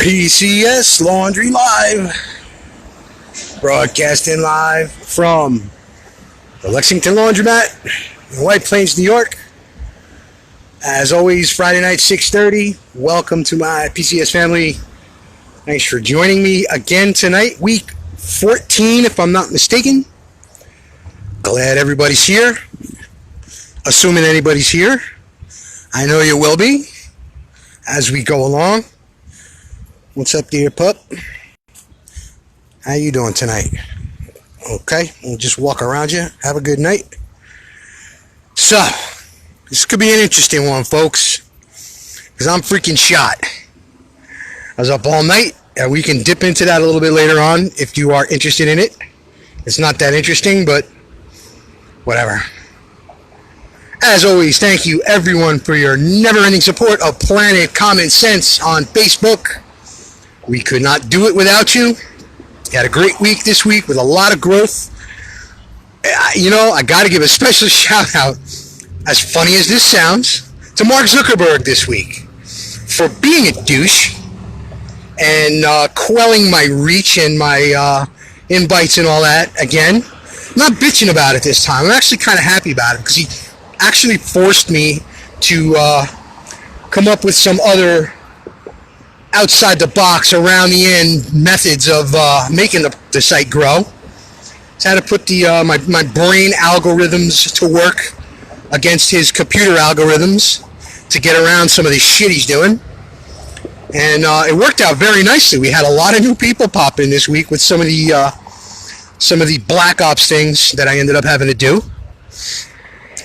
PCS Laundry Live, broadcasting live from the Lexington Laundromat in White Plains, New York. As always, Friday night, 6:30. Welcome to my PCS family. Thanks for joining me again tonight, week 14, if I'm not mistaken. Glad everybody's here. Assuming anybody's here. I know you will be as we go along. What's up there, pup? How you doing tonight? Okay, we'll just walk around you. Have a good night. So, this could be an interesting one, folks, because I'm freaking shot. I was up all night, and we can dip into that a little bit later on if you are interested in it. It's not that interesting, but whatever. As always, thank you everyone for your never-ending support of Planet Common Sense on Facebook. We could not do it without you. Had a great week this week with a lot of growth. I got to give a special shout out, as funny as this sounds, to Mark Zuckerberg this week for being a douche and quelling my reach and my invites and all that again. I'm not bitching about it this time. I'm actually kind of happy about it because he actually forced me to come up with some other outside the box, around the end methods of making the site grow. So I had to put my brain algorithms to work against his computer algorithms to get around some of the shit he's doing. And it worked out very nicely. We had a lot of new people pop in this week with some of the Black Ops things that I ended up having to do.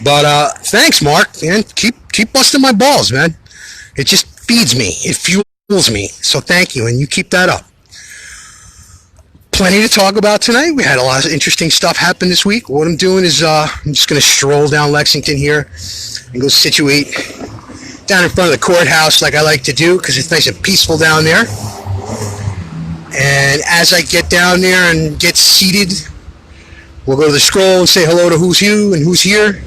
But thanks, Mark, man. Keep busting my balls, man. It just feeds me. It fuels me. So thank you, and you keep that up. Plenty to talk about tonight. We had a lot of interesting stuff happen this week. What I'm doing is I'm just going to stroll down Lexington here and go situate down in front of the courthouse like I like to do because it's nice and peaceful down there. And as I get down there and get seated, we'll go to the scroll and say hello to who's who and who's here.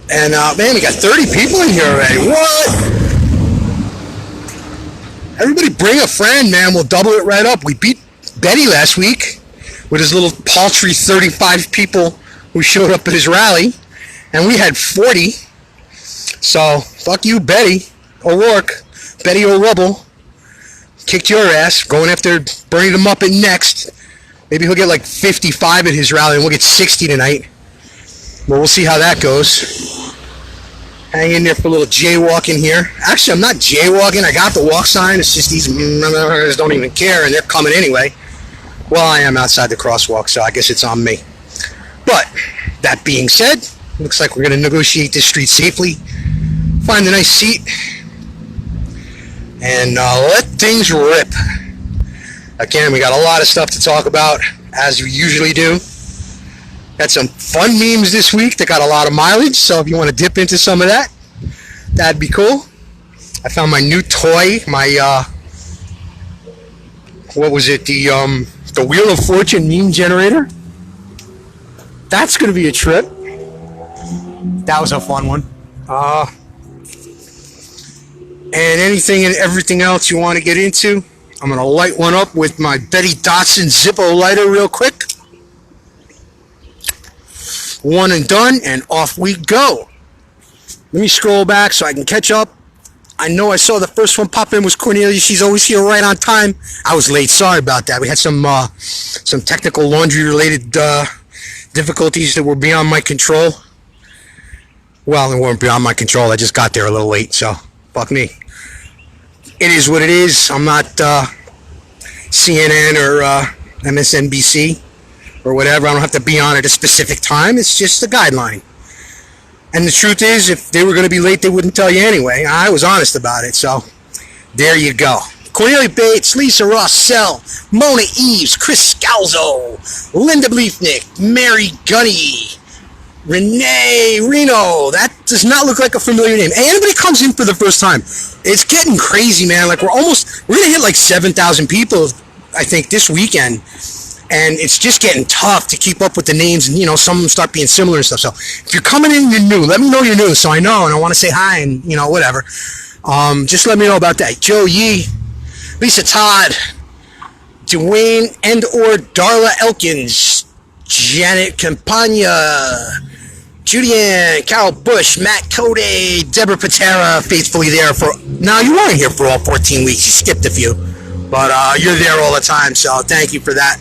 And man, we got 30 people in here already. What? Everybody bring a friend, man. We'll double it right up. We beat Betty last week with his little paltry 35 people who showed up at his rally. And we had 40. So, fuck you, Betty O'Rourke. Betty O'Rubble. Kicked your ass. Going after Bernie the Muppet next. Maybe he'll get like 55 at his rally and we'll get 60 tonight. But we'll see how that goes. Hang in there for a little jaywalking here. Actually, I'm not jaywalking. I got the walk sign. It's just these motherfuckers don't even care, and they're coming anyway. Well, I am outside the crosswalk, so I guess it's on me. But, that being said, looks like we're going to negotiate this street safely. Find a nice seat. And let things rip. Again, we got a lot of stuff to talk about, as we usually do. Got some fun memes this week that got a lot of mileage, so if you want to dip into some of that, that'd be cool. I found my new toy, my, what was it, the Wheel of Fortune meme generator. That's going to be a trip. That was a fun one. And anything and everything else you want to get into, I'm going to light one up with my Betty Dotson Zippo lighter real quick. One and done, and off we go. Let me scroll back so I can catch up. I know I saw the first one pop in was Cornelia. She's always here right on time. I was late. Sorry about that. We had some technical laundry-related difficulties that were beyond my control. Well, they weren't beyond my control. I just got there a little late, so fuck me. It is what it is. I'm not CNN or MSNBC. Or whatever. I don't have to be on at a specific time. It's just a guideline. And the truth is, if they were going to be late, they wouldn't tell you anyway. I was honest about it, so there you go. Cornelia Bates, Lisa Rossell, Mona Eves, Chris Scalzo, Linda Bleefnick, Mary Gunny, Renee Reno. That does not look like a familiar name. Hey, anybody comes in for the first time, it's getting crazy, man. Like we're going to hit like 7,000 people, I think, this weekend. And it's just getting tough to keep up with the names, and some of them start being similar and stuff. So if you're coming in, you're new. Let me know you're new, so I know, and I want to say hi, and whatever. Just let me know about that. Joe Yee, Lisa Todd, Dwayne and or Darla Elkins, Janet Campagna, Julianne, Carol Bush, Matt Cody, Deborah Patera, faithfully there for... Now, you weren't here for all 14 weeks. You skipped a few. But you're there all the time, so thank you for that.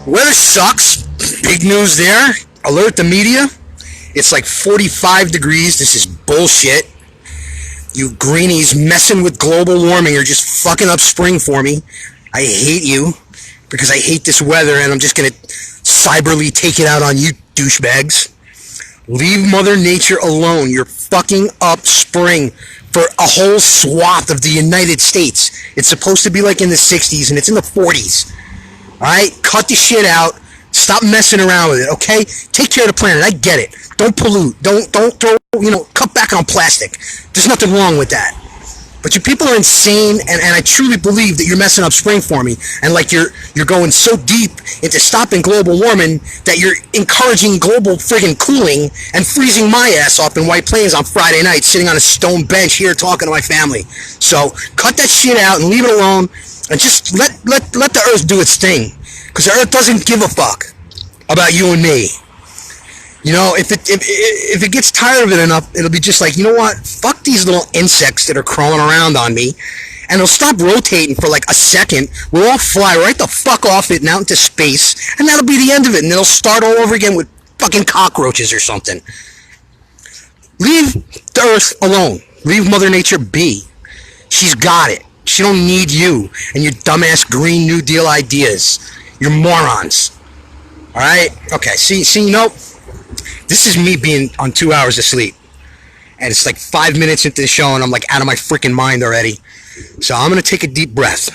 Weather sucks. Big news there. Alert the media. It's like 45 degrees. This is bullshit. You greenies messing with global warming are just fucking up spring for me. I hate you because I hate this weather, and I'm just going to cyberly take it out on you douchebags. Leave Mother Nature alone. You're fucking up spring for a whole swath of the United States. It's supposed to be like in the 60s, and it's in the 40s. All right? Cut the shit out. Stop messing around with it, okay? Take care of the planet. I get it. Don't pollute. Don't throw, cut back on plastic. There's nothing wrong with that. But you people are insane, and I truly believe that you're messing up spring for me. And like you're going so deep into stopping global warming that you're encouraging global friggin' cooling and freezing my ass off in White Plains on Friday night, sitting on a stone bench here talking to my family. So cut that shit out and leave it alone, and just let the earth do its thing. Because the earth doesn't give a fuck about you and me. If it gets tired of it enough, it'll be just like, you know what? Fuck these little insects that are crawling around on me. And it'll stop rotating for like a second. We'll all fly right the fuck off it and out into space. And that'll be the end of it. And it'll start all over again with fucking cockroaches or something. Leave the earth alone. Leave Mother Nature be. She's got it. She don't need you and your dumbass Green New Deal ideas. You're morons. Alright? Okay, see, this is me being on 2 hours of sleep. And it's like 5 minutes into the show and I'm like out of my freaking mind already. So I'm going to take a deep breath.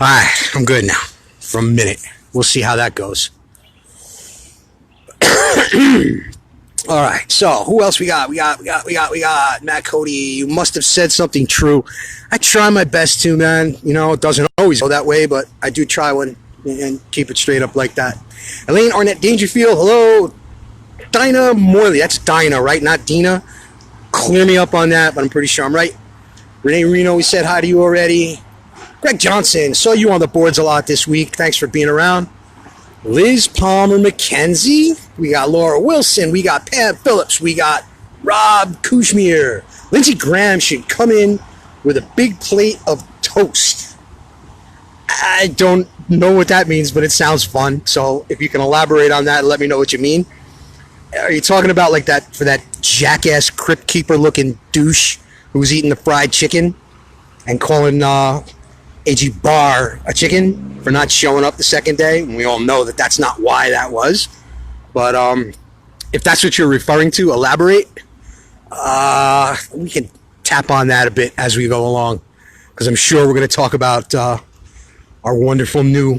Alright, I'm good now. For a minute. We'll see how that goes. Alright, so who else we got? We got Matt Cody. You must have said something true. I try my best to, man. It doesn't always go that way, but I do try one. And keep it straight up like that. Elaine Arnett Dangerfield, hello. Dinah Morley, that's Dinah, right? Not Dina. Clear me up on that, but I'm pretty sure I'm right. Renee Reno, we said hi to you already. Greg Johnson, saw you on the boards a lot this week. Thanks for being around. Liz Palmer McKenzie. We got Laura Wilson. We got Pam Phillips. We got Rob Kushmir. Lindsey Graham should come in with a big plate of toast. I don't know what that means, but it sounds fun. So if you can elaborate on that, let me know what you mean. Are you talking about like that for that jackass crypt keeper looking douche who's eating the fried chicken and calling AG Barr a chicken for not showing up the second day? And we all know that that's not why that was. But if that's what you're referring to, elaborate. We can tap on that a bit as we go along, because I'm sure we're going to talk about our wonderful new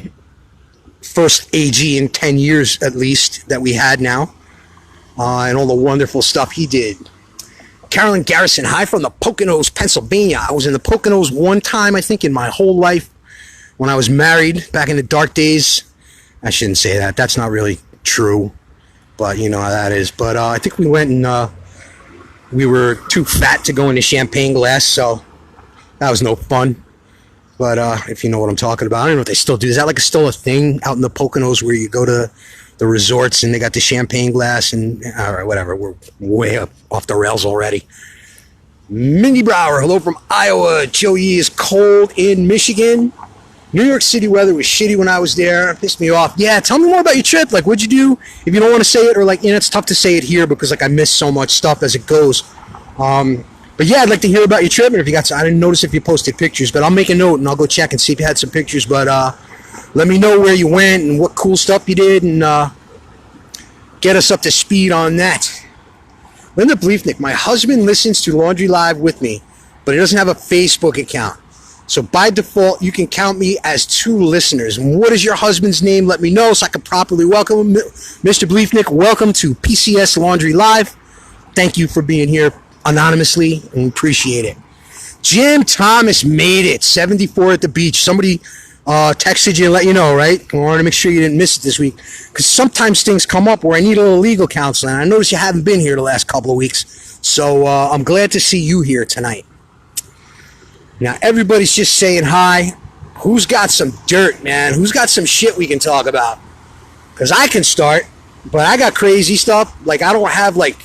first AG in 10 years at least that we had now, and all the wonderful stuff he did. Carolyn Garrison, hi from the Poconos, Pennsylvania. I was in the Poconos one time, I think, in my whole life when I was married back in the dark days. I shouldn't say that. That's not really true, but you know how that is. But I think we went and we were too fat to go into champagne glass, so that was no fun. But if you know what I'm talking about, I don't know if they still do. Is that like still a thing out in the Poconos where you go to the resorts and they got the champagne glass and all right, whatever. We're way up off the rails already. Mindy Brower, hello from Iowa. Joey is cold in Michigan. New York City weather was shitty when I was there. It pissed me off. Yeah, tell me more about your trip. Like, what'd you do? If you don't want to say it, or like, it's tough to say it here because like I miss so much stuff as it goes. But yeah, I'd like to hear about your trip. And if you got, I didn't notice if you posted pictures, but I'll make a note and I'll go check and see if you had some pictures. But let me know where you went and what cool stuff you did, and get us up to speed on that. Linda Bleefnick, my husband listens to Laundry Live with me, but he doesn't have a Facebook account. So by default, you can count me as 2 listeners. And what is your husband's name? Let me know so I can properly welcome him. Mr. Bleefnick, welcome to PCS Laundry Live. Thank you for being here anonymously, and appreciate it. Jim Thomas made it. 74 at the beach. Somebody texted you and let you know, right? I wanted to make sure you didn't miss it this week. Because sometimes things come up where I need a little legal counseling. I noticed you haven't been here the last couple of weeks. So I'm glad to see you here tonight. Now, everybody's just saying hi. Who's got some dirt, man? Who's got some shit we can talk about? Because I can start, but I got crazy stuff. Like, I don't have, like,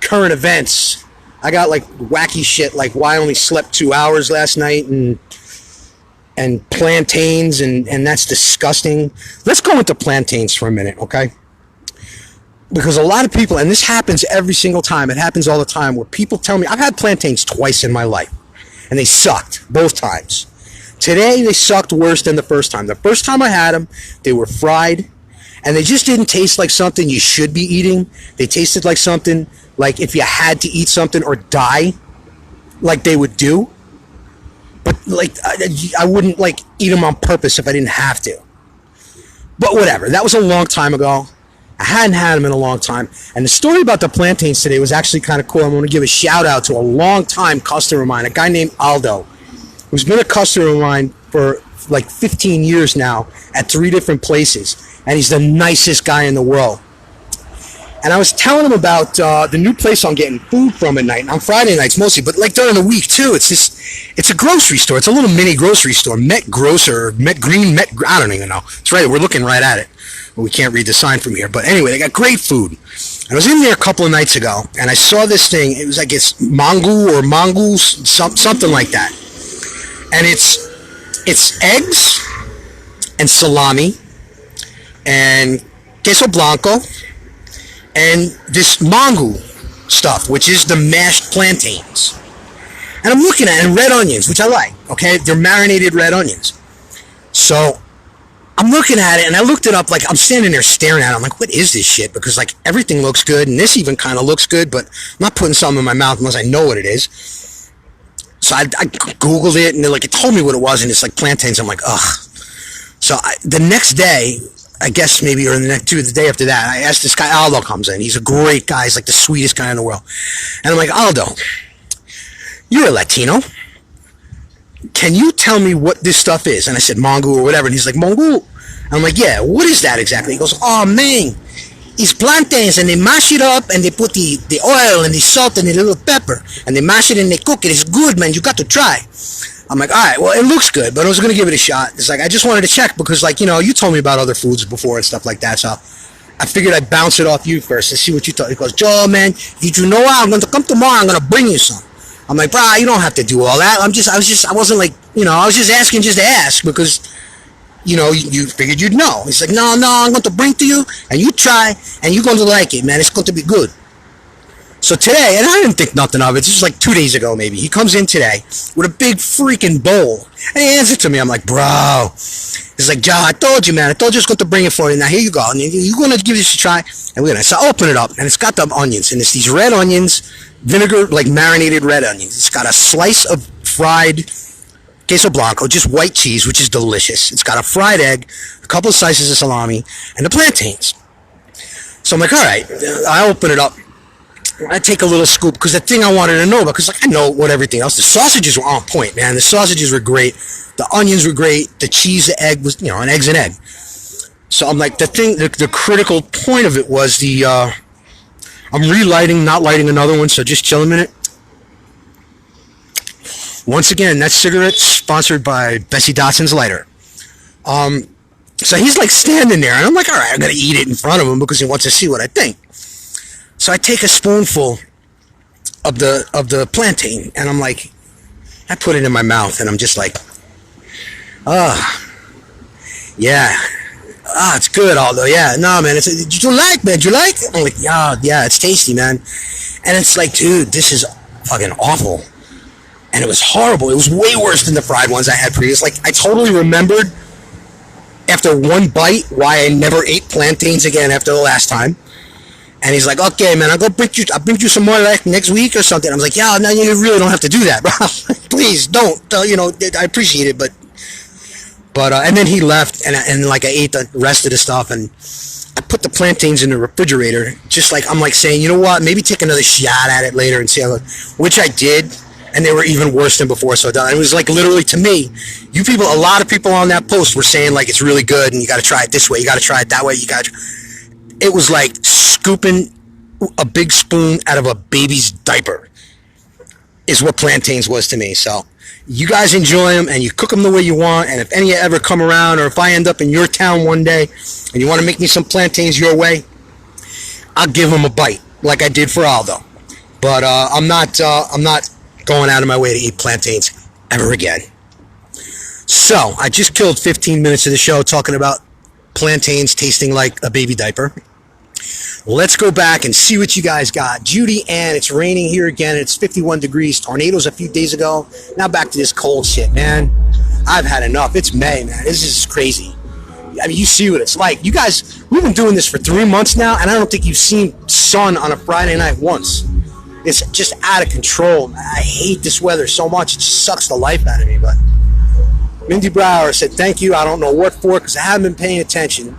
current events. I got, like, wacky shit, like why I only slept 2 hours last night and plantains, and that's disgusting. Let's go into plantains for a minute, okay? Because a lot of people, and this happens every single time, it happens all the time, where people tell me, I've had plantains twice in my life, and they sucked both times. Today, they sucked worse than the first time. The first time I had them, they were fried, and they just didn't taste like something you should be eating. They tasted like something, like if you had to eat something or die, like they would do. But, like, I wouldn't, like, eat them on purpose if I didn't have to. But whatever. That was a long time ago. I hadn't had them in a long time. And the story about the plantains today was actually kind of cool. I'm going to give a shout-out to a long-time customer of mine, a guy named Aldo, who's been a customer of mine for like 15 years now at 3 different places. And he's the nicest guy in the world. And I was telling him about the new place I'm getting food from at night, on Friday nights mostly, but like during the week too. It's a grocery store. It's a little mini grocery store. Met Grocer, Met Green, I don't even know. It's right. We're looking right at it. Well, we can't read the sign from here. But anyway, they got great food. And I was in there a couple of nights ago, and I saw this thing. It was like it's mango or mongoose, something like that. And it's eggs and salami and queso blanco and this mango stuff, which is the mashed plantains. And I'm looking at it, and red onions, which I like, okay? They're marinated red onions. So I'm looking at it, and I looked it up, like, I'm standing there staring at it. I'm like, what is this shit? Because, like, everything looks good, and this even kind of looks good, but I'm not putting something in my mouth unless I know what it is. So I Googled it, and it told me what it was, and it's like plantains. I'm like, ugh. So the next day, I guess maybe, or the day after that, I asked this guy, Aldo comes in. He's a great guy. He's like the sweetest guy in the world. And I'm like, Aldo, you're a Latino. Can you tell me what this stuff is? And I said, mango or whatever. And he's like, mango. And I'm like, yeah, what is that exactly? He goes, oh, man, it's plantains, and they mash it up, and they put the oil and the salt and the little pepper, and they mash it and they cook it. It's good, man. You got to try. I'm like, all right, well, it looks good, but I was going to give it a shot. It's like, I just wanted to check because, like, you know, you told me about other foods before and stuff like that, so I figured I'd bounce it off you first and see what you thought. He goes, Joe, man, did you know what? I'm going to come tomorrow. I'm going to bring you some. I'm like, bro, you don't have to do all that. I wasn't like, you know, I was just asking just to ask because, you know, you figured you'd know. He's like, no, I'm going to bring to you, and you try, and you're going to like it, man. It's going to be good. So today, and I didn't think nothing of it, this was like 2 days ago maybe, he comes in today with a big freaking bowl, and he hands it to me. I'm like, bro, he's like, Joe, I told you, man, I told you I was going to bring it for you. Now here you go, and you're going to give this a try. And we're going to, so I open it up, and it's got the onions, and it's these red onions, vinegar, like marinated red onions. It's got a slice of fried queso blanco, just white cheese, which is delicious. It's got a fried egg, a couple of slices of salami, and the plantains. So I'm like, all right, I open it up. I take a little scoop because the thing I wanted to know about, because like I know what everything else. The sausages were on point, man. The sausages were great. The onions were great. The cheese, the egg was, you know, an egg's an egg. So I'm like, the critical point of it was I'm relighting, not lighting another one. So just chill a minute. Once again, that cigarette sponsored by Bessie Dotson's lighter. So he's like standing there, and I'm like, all right, I'm gonna eat it in front of him because he wants to see what I think. So I take a spoonful of the plantain, and I'm like, I put it in my mouth, and I'm just like, yeah, it's good, Aldo, yeah, no, man, did you like, man, did you like? I'm like, yeah, it's tasty, man, and it's like, dude, this is fucking awful, and it was horrible. It was way worse than the fried ones I had previous. Like, I totally remembered after one bite why I never ate plantains again after the last time. And he's like, okay, man, I'll bring you some more like next week or something. I was like, yeah, no, you really don't have to do that, bro. Please don't. You know, I appreciate it, but and then he left, and like I ate the rest of the stuff, and I put the plantains in the refrigerator, just like I'm like saying, you know what, maybe take another shot at it later and see how, which I did, and they were even worse than before. So it was like literally to me, you people, a lot of people on that post were saying like it's really good and you got to try it this way, you got to try it that way, it was like scooping a big spoon out of a baby's diaper is what plantains was to me. So you guys enjoy them and you cook them the way you want, and if any ever come around, or if I end up in your town one day and you want to make me some plantains your way, I'll give them a bite like I did for Aldo. But I'm not going out of my way to eat plantains ever again. So I just killed 15 minutes of the show talking about plantains tasting like a baby diaper. Let's go back and see what you guys got. Judy Ann, it's raining here again. It's 51 degrees. Tornadoes a few days ago. Now back to this cold shit, man. I've had enough. It's May, man. This is crazy. I mean, you see what it's like. You guys, we've been doing this for 3 months now, and I don't think you've seen sun on a Friday night once. It's just out of control, man. I hate this weather so much. It just sucks the life out of me. But Mindy Brower said, thank you. I don't know what for because I haven't been paying attention.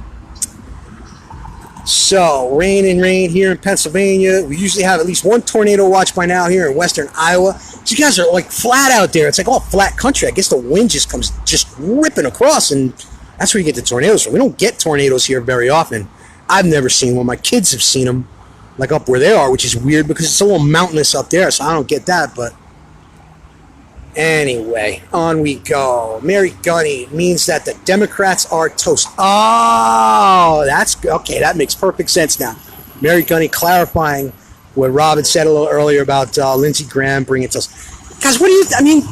So, rain here in Pennsylvania. We usually have at least one tornado watch by now here in western Iowa. So you guys are like flat out there. It's like all flat country. I guess the wind just comes just ripping across, and that's where you get the tornadoes from. We don't get tornadoes here very often. I've never seen one. My kids have seen them, like up where they are, which is weird because it's a little mountainous up there, so I don't get that. But anyway, on we go. Mary Gunny means that the Democrats are toast. Oh, that's okay. That makes perfect sense now. Mary Gunny clarifying what Rob had said a little earlier about Lindsey Graham bringing to us. Guys, what do you, I mean,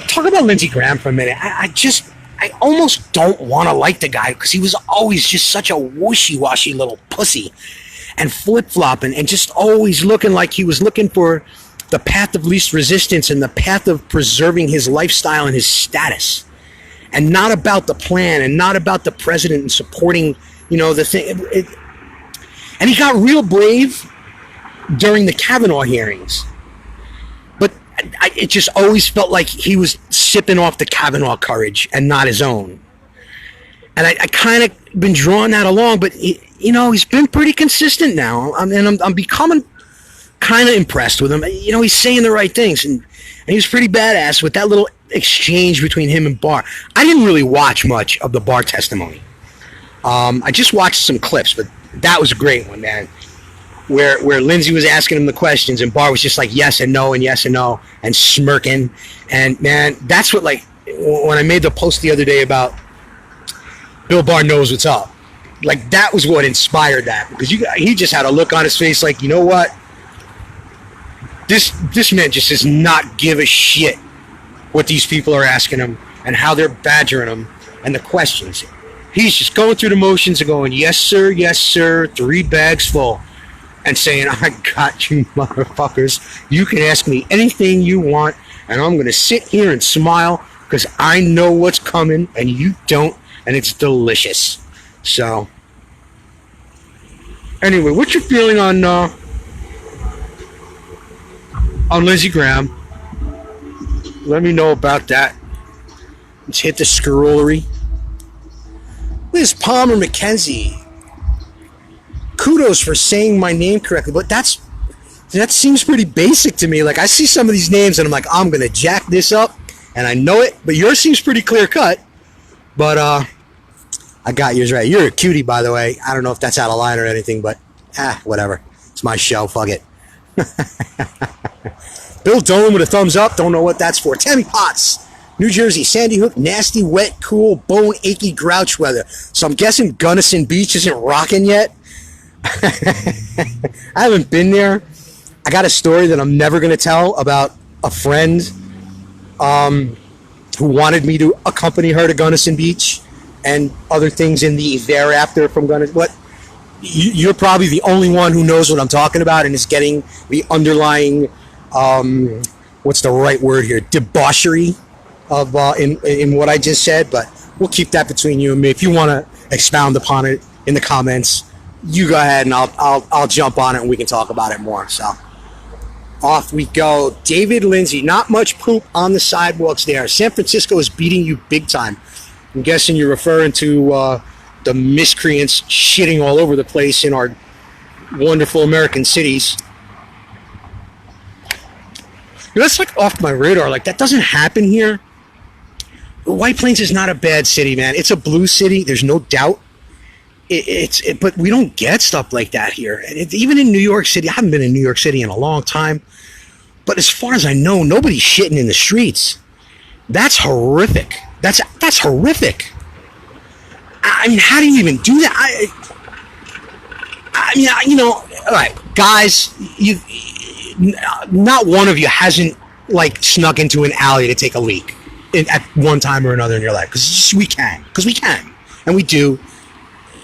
talk about Lindsey Graham for a minute. I almost don't want to like the guy because he was always just such a wishy-washy little pussy and flip-flopping and just always looking like he was looking for the path of least resistance and the path of preserving his lifestyle and his status, and not about the plan and not about the president and supporting, the thing. And he got real brave during the Kavanaugh hearings, but it just always felt like he was sipping off the Kavanaugh courage and not his own. And I kind of been drawing that along, but he's been pretty consistent now. I'm becoming kind of impressed with him. He's saying the right things, and he was pretty badass with that little exchange between him and Barr. I didn't really watch much of the Barr testimony. I just watched some clips, but that was a great one, man. Where Lindsey was asking him the questions and Barr was just like yes and no and smirking. And man, that's what, like, when I made the post the other day about Bill Barr knows what's up, like that was what inspired that, because he just had a look on his face like, you know what? This man just does not give a shit what these people are asking him and how they're badgering him and the questions. He's just going through the motions and going, yes, sir, 3 bags full. And saying, I got you, motherfuckers. You can ask me anything you want, and I'm going to sit here and smile because I know what's coming, and you don't, and it's delicious. So, anyway, what's your feeling on Lindsey Graham? Let me know about that. Let's hit the scrollery. Liz Palmer McKenzie. Kudos for saying my name correctly, but that seems pretty basic to me. Like, I see some of these names and I'm like, I'm gonna jack this up, and I know it, but yours seems pretty clear cut. But I got yours right. You're a cutie, by the way. I don't know if that's out of line or anything, but whatever. It's my show. Fuck it. Bill Dolan with a thumbs up. Don't know what that's for. Tammy Potts, New Jersey. Sandy Hook, nasty, wet, cool, bone achy grouch weather. So I'm guessing Gunnison Beach isn't rocking yet. I haven't been there. I got a story that I'm never going to tell about a friend who wanted me to accompany her to Gunnison Beach and other things in the thereafter from Gunnison. What? You're probably the only one who knows what I'm talking about and is getting the underlying, what's the right word here, debauchery of in what I just said. But we'll keep that between you and me. If you want to expound upon it in the comments, you go ahead and I'll jump on it and we can talk about it more. So off we go. David Lindsay, not much poop on the sidewalks there. San Francisco is beating you big time. I'm guessing you're referring to the miscreants shitting all over the place in our wonderful American cities. That's like off my radar. Like that doesn't happen here. White Plains is not a bad city, man. It's a blue city. There's no doubt. But we don't get stuff like that here. And even in New York City, I haven't been in New York City in a long time. But as far as I know, nobody's shitting in the streets. That's horrific. That's horrific. I mean, how do you even do that? I mean, you know, all right, guys, not one of you hasn't like snuck into an alley to take a leak at one time or another in your life, because we can, and we do.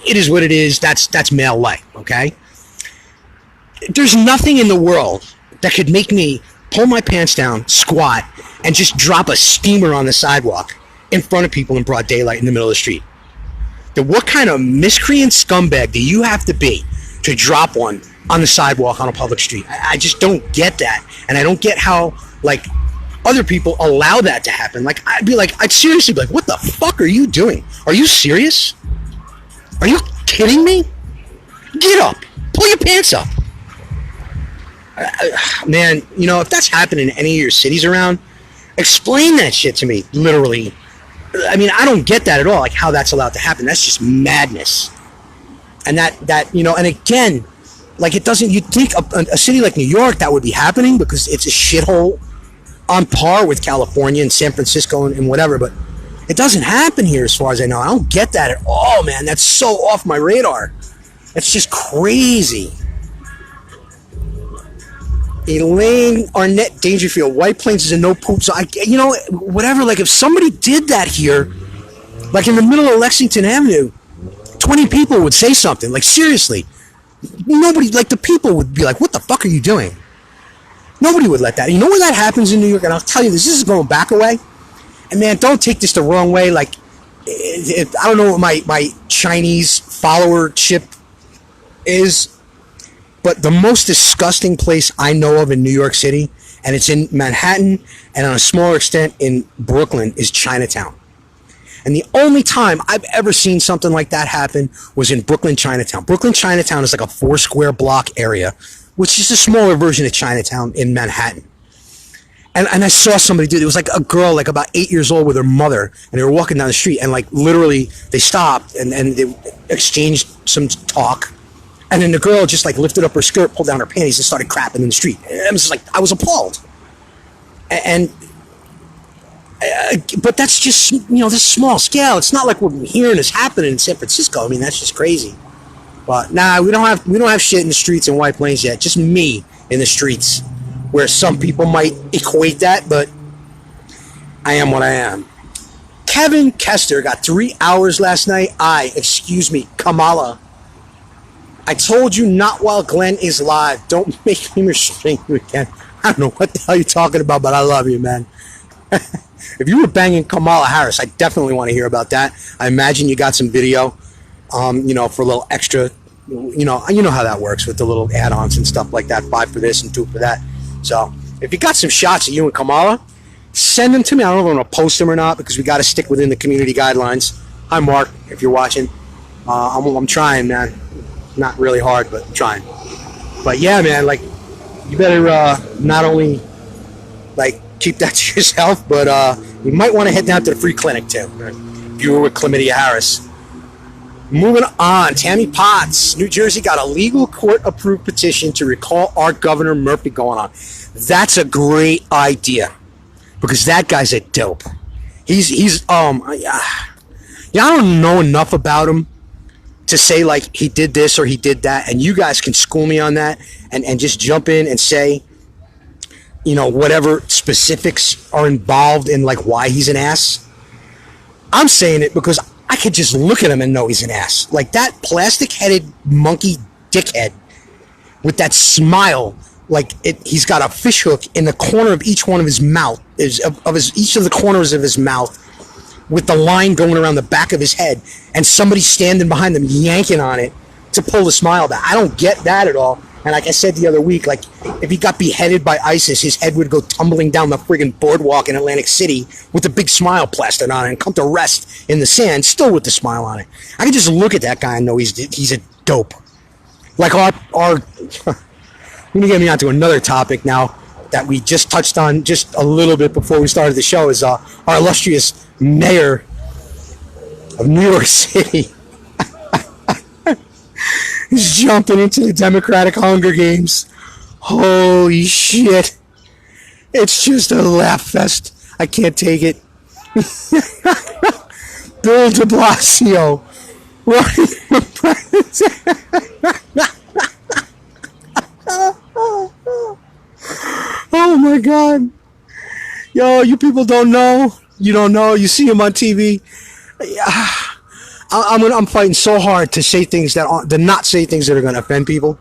It is what it is. That's male life, okay? There's nothing in the world that could make me pull my pants down, squat, and just drop a steamer on the sidewalk in front of people in broad daylight in the middle of the street. Then what kind of miscreant scumbag do you have to be to drop one on the sidewalk on a public street? I just don't get that. And I don't get how, like, other people allow that to happen. Like, I'd seriously be like, what the fuck are you doing? Are you serious? Are you kidding me? Get up. Pull your pants up. Man, you know, if that's happening in any of your cities around, explain that shit to me, literally. I mean, I don't get that at all, like how that's allowed to happen. That's just madness. And that you know, and again, like it doesn't, you'd think a city like New York, that would be happening because it's a shithole on par with California and San Francisco and whatever, but it doesn't happen here as far as I know. I don't get that at all, man. That's so off my radar. That's just crazy. Elaine Arnett Dangerfield, White Plains is a no poop. So you know, whatever. Like if somebody did that here, like in the middle of Lexington Avenue, 20 people would say something. Like seriously, nobody. Like the people would be like, "What the fuck are you doing?" Nobody would let that. You know where that happens in New York, and I'll tell you this. This is going back away, and man, don't take this the wrong way. Like, I don't know what my Chinese followership is. But the most disgusting place I know of in New York City, and it's in Manhattan, and on a smaller extent in Brooklyn, is Chinatown. And the only time I've ever seen something like that happen was in Brooklyn, Chinatown. Brooklyn, Chinatown is like a 4-square block area, which is a smaller version of Chinatown in Manhattan. And I saw somebody do it. It was like a girl, like about 8 years old with her mother, and they were walking down the street, and like literally they stopped and they exchanged some talk. And then the girl just like lifted up her skirt, pulled down her panties, and started crapping in the street. And I was just like, I was appalled. But that's just, you know, this small scale. It's not like we're hearing this happening in San Francisco. I mean, that's just crazy. But nah, we don't have shit in the streets in White Plains yet. Just me in the streets, where some people might equate that, but I am what I am. Kevin Kester got 3 hours last night. Kamala. I told you not while Glenn is live. Don't make me restrain you again. I don't know what the hell you're talking about, but I love you, man. If you were banging Kamala Harris, I definitely want to hear about that. I imagine you got some video, you know, for a little extra, you know how that works with the little add-ons and stuff like that. 5 for this and 2 for that. So if you got some shots of you and Kamala, send them to me. I don't know if I'm going to post them or not because we got to stick within the community guidelines. Hi, Mark, if you're watching. I'm trying, man. Not really hard, but I'm trying. But yeah, man, like you better not only like keep that to yourself, but you might want to head down to the free clinic too. If you were with Chlamydia Harris. Moving on, Tammy Potts, New Jersey got a legal court-approved petition to recall our Governor Murphy going on. That's a great idea because that guy's a dope. He's I don't know enough about him to say like he did this or he did that, and you guys can school me on that and just jump in and say, you know, whatever specifics are involved in like why he's an ass. I'm saying it because I could just look at him and know he's an ass. Like that plastic-headed monkey dickhead with that smile, like he's got a fish hook in the corner of each one of his mouth, each of the corners of his mouth, with the line going around the back of his head, and somebody standing behind them yanking on it to pull the smile back. I don't get that at all. And like I said the other week, like if he got beheaded by ISIS, his head would go tumbling down the friggin' boardwalk in Atlantic City with a big smile plastered on it and come to rest in the sand, still with the smile on it. I can just look at that guy and know he's a dope. Like our let me get me onto another topic now. that we just touched on just a little bit before we started the show is our illustrious mayor of New York City is jumping into the Democratic Hunger Games. Holy shit. It's just a laugh fest. I can't take it. Bill de Blasio running for president. Oh my God. Yo, you people don't know. You don't know. You see him on TV. I'm fighting so hard to say things to not say things that are going to offend people.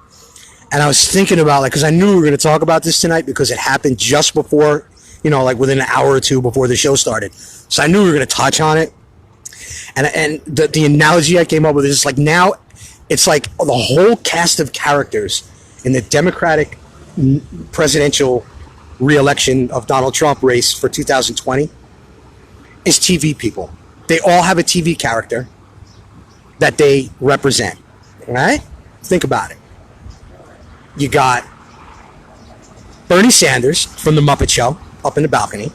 And I was thinking about, like, because I knew we were going to talk about this tonight because it happened just before, like within an hour or two before the show started. So I knew we were going to touch on it. And the analogy I came up with is like, now it's like the whole cast of characters in the Democratic presidential re-election of Donald Trump race for 2020 is TV people. They all have a TV character that they represent. All right? Think about it. You got Bernie Sanders from The Muppet Show up in the balcony.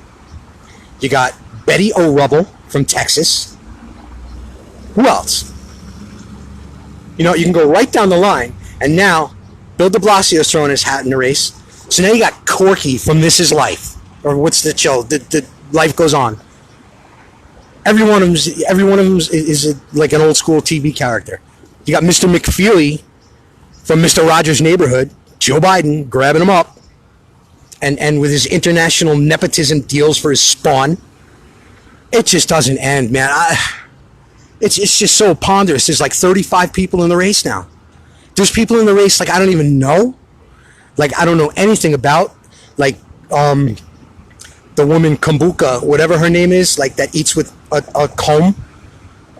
You got Betty O'Rubble from Texas. Who else? You can go right down the line. And now, Bill de Blasio's throwing his hat in the race. So now you got Corky from This Is Life. Or what's the show? The Life Goes On. Every one of them is like an old school TV character. You got Mr. McFeely from Mr. Rogers' Neighborhood, Joe Biden grabbing him up, and with his international nepotism deals for his spawn. It just doesn't end, man. It's just so ponderous. There's like 35 people in the race now. There's people in the race like I don't even know. Like I don't know anything about. Like the woman Kumbuka, whatever her name is, like that eats with a comb.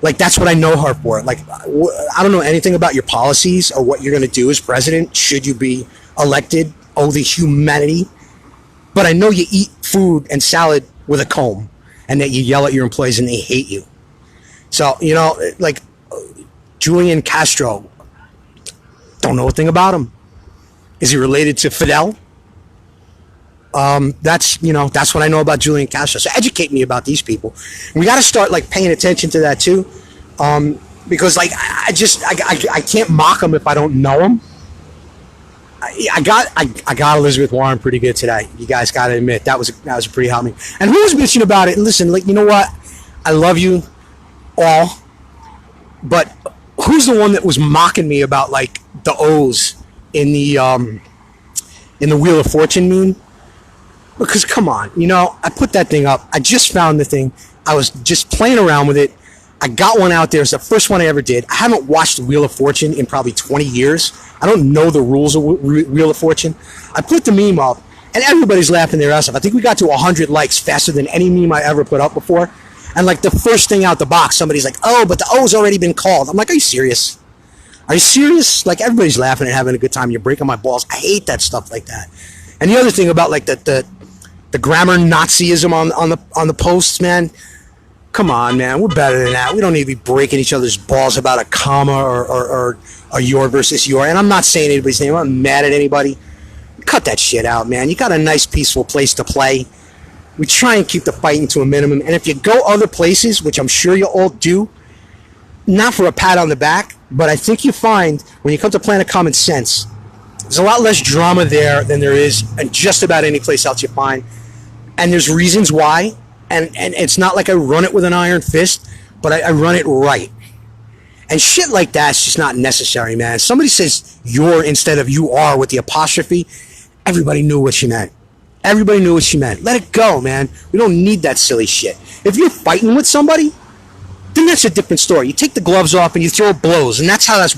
Like that's what I know her for. Like I don't know anything about your policies or what you're going to do as president should you be elected. Oh, the humanity. But I know you eat food and salad with a comb and that you yell at your employees and they hate you. So, like Julian Castro, don't know a thing about him. Is he related to Fidel? That's what I know about Julian Castro. So educate me about these people. And we got to start like paying attention to that too. Because like, I can't mock them if I don't know them. I got Elizabeth Warren pretty good today. You guys got to admit that was a pretty hot me. And who was bitching about it? And listen, like, you know what? I love you all, but who's the one that was mocking me about like the O's in the Wheel of Fortune meme? Because come on, I put that thing up. I just found the thing. I was just playing around with it. I got one out there. It's the first one I ever did. I haven't watched Wheel of Fortune in probably 20 years. I don't know the rules of Wheel of Fortune. I put the meme up, and everybody's laughing their ass off. I think we got to 100 likes faster than any meme I ever put up before. And like the first thing out the box, somebody's like, "Oh, but the O's already been called." I'm like, "Are you serious? Are you serious?" Like everybody's laughing and having a good time. You're breaking my balls. I hate that stuff like that. And the other thing about like the grammar Nazism on the posts, man. Come on, man. We're better than that. We don't need to be breaking each other's balls about a comma or your versus your. And I'm not saying anybody's name. I'm not mad at anybody. Cut that shit out, man. You got a nice, peaceful place to play. We try and keep the fighting to a minimum. And if you go other places, which I'm sure you all do, not for a pat on the back, but I think you find when you come to Planet Common Sense, there's a lot less drama there than there is in just about any place else you find. And there's reasons why. And it's not like I run it with an iron fist, but I run it right. And shit like that's just not necessary, man. Somebody says you're instead of you are with the apostrophe, everybody knew what she meant. Everybody knew what she meant. Let it go, man. We don't need that silly shit. If you're fighting with somebody, then that's a different story. You take the gloves off and you throw blows, and that's how that's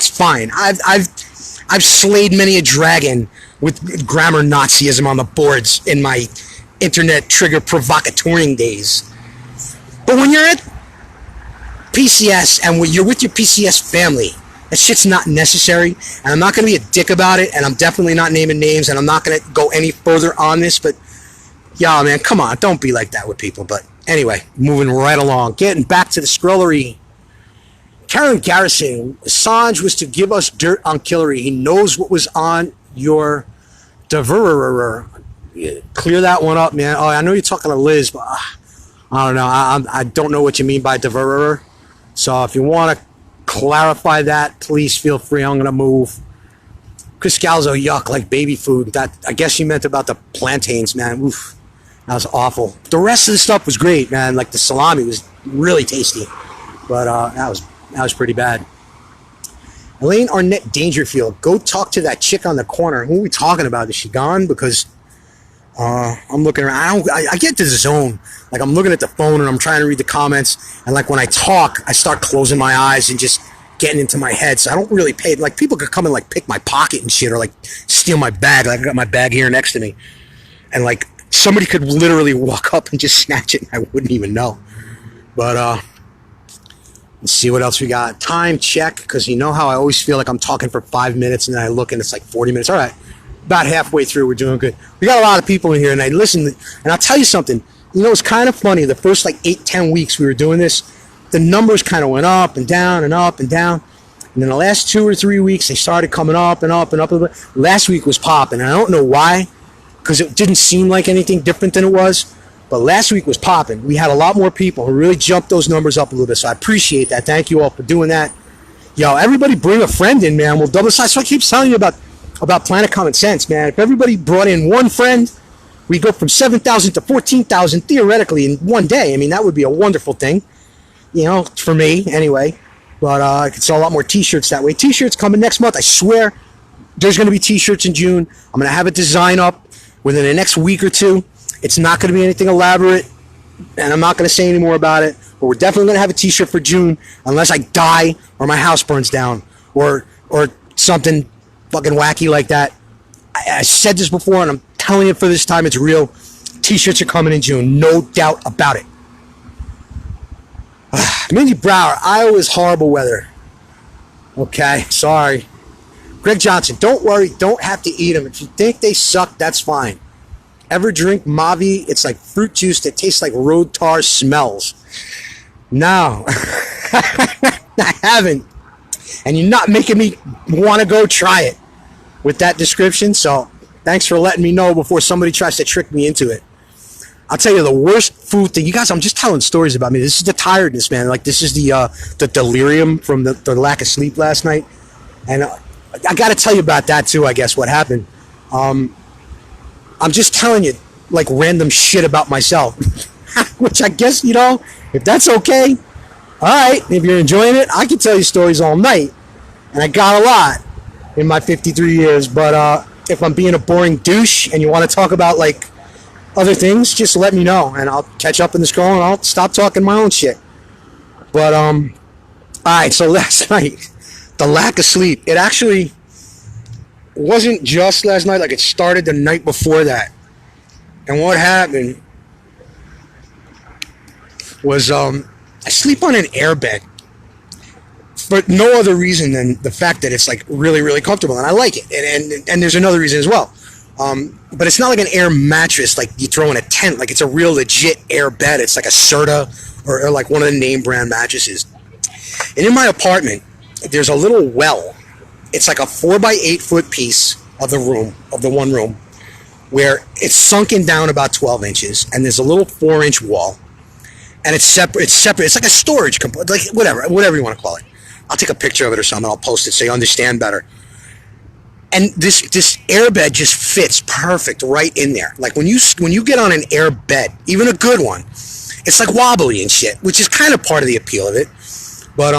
fine. I've slayed many a dragon with grammar Nazism on the boards in my internet trigger provocatoring days. But when you're at PCS and when you're with your PCS family, that shit's not necessary. And I'm not going to be a dick about it, and I'm definitely not naming names, and I'm not going to go any further on this, but yeah, man, come on, don't be like that with people. But anyway, moving right along, getting back to the scrollery. Karen Garrison, Assange was to give us dirt on Hillary. He knows what was on your devourer. clear that one up, man. Oh, I know you're talking to Liz, but I don't know. I don't know what you mean by diverter. So if you want to clarify that, please feel free. I'm going to move. Chris Scalzo, yuck, like baby food. That, I guess you meant about the plantains, man. Oof, that was awful. The rest of the stuff was great, man. Like the salami was really tasty, but that was pretty bad. Elaine Arnett Dangerfield, go talk to that chick on the corner. Who are we talking about? Is she gone? Because I'm looking around. I get to the zone. Like I'm looking at the phone and I'm trying to read the comments. And like when I talk, I start closing my eyes and just getting into my head. So I don't really pay. Like people could come and like pick my pocket and shit or like steal my bag. Like I got my bag here next to me. And like somebody could literally walk up and just snatch it and I wouldn't even know. But let's see what else we got. Time check, because you know how I always feel like I'm talking for 5 minutes and then I look and it's like 40 minutes. All right. About halfway through, we're doing good. We got a lot of people in here, and I listen, and I'll tell you something. You know, it's kind of funny. The first like 8-10 weeks we were doing this, the numbers kind of went up and down and up and down. And then the last 2 or 3 weeks, they started coming up and up and up. Last week was popping, and I don't know why, because it didn't seem like anything different than it was. But last week was popping. We had a lot more people who really jumped those numbers up a little bit, so I appreciate that. Thank you all for doing that. Yo, everybody bring a friend in, man. We'll double size. So I keep telling you about Planet Common Sense, man. If everybody brought in one friend, we go from 7,000 to 14,000 theoretically in one day. I mean, that would be a wonderful thing, you know, for me anyway. But I could sell a lot more T-shirts that way. T-shirts coming next month. I swear there's going to be T-shirts in June. I'm going to have a design up within the next week or two. It's not going to be anything elaborate, and I'm not going to say any more about it. But we're definitely going to have a T-shirt for June, unless I die or my house burns down or something fucking wacky like that. I said this before, and I'm telling you for this time, it's real. T-shirts are coming in June, no doubt about it. Mindy Brower, Iowa's horrible weather. Okay, sorry. Greg Johnson, don't worry, don't have to eat them. If you think they suck, that's fine. Ever drink Mavi? It's like fruit juice that tastes like road tar smells. No, I haven't. And you're not making me want to go try it with that description. So thanks for letting me know before somebody tries to trick me into it. I'll tell you the worst food thing. You guys, I'm just telling stories about me. This is the tiredness, man. Like this is the delirium from the lack of sleep last night. And I got to tell you about that too, I guess, what happened. I'm just telling you like random shit about myself, which I guess, you know, if that's okay. All right, if you're enjoying it, I can tell you stories all night, and I got a lot in my 53 years. But if I'm being a boring douche and you want to talk about like other things, just let me know, and I'll catch up in the scroll and I'll stop talking my own shit. But all right. So last night, the lack of sleep. It actually wasn't just last night. Like it started the night before that, and what happened was I sleep on an airbed for no other reason than the fact that it's like really, really comfortable and I like it. And there's another reason as well. But it's not like an air mattress like you throw in a tent. Like it's a real legit air bed. It's like a Serta or like one of the name brand mattresses. And in my apartment, there's a little well. It's like a 4x8 foot piece of the one room where it's sunken down about 12 inches and there's a little 4-inch wall. And it's separate. It's like a storage component, like whatever you want to call it. I'll take a picture of it or something. I'll post it so you understand better. And this airbed just fits perfect right in there. Like when you get on an airbed, even a good one, it's like wobbly and shit, which is kind of part of the appeal of it. But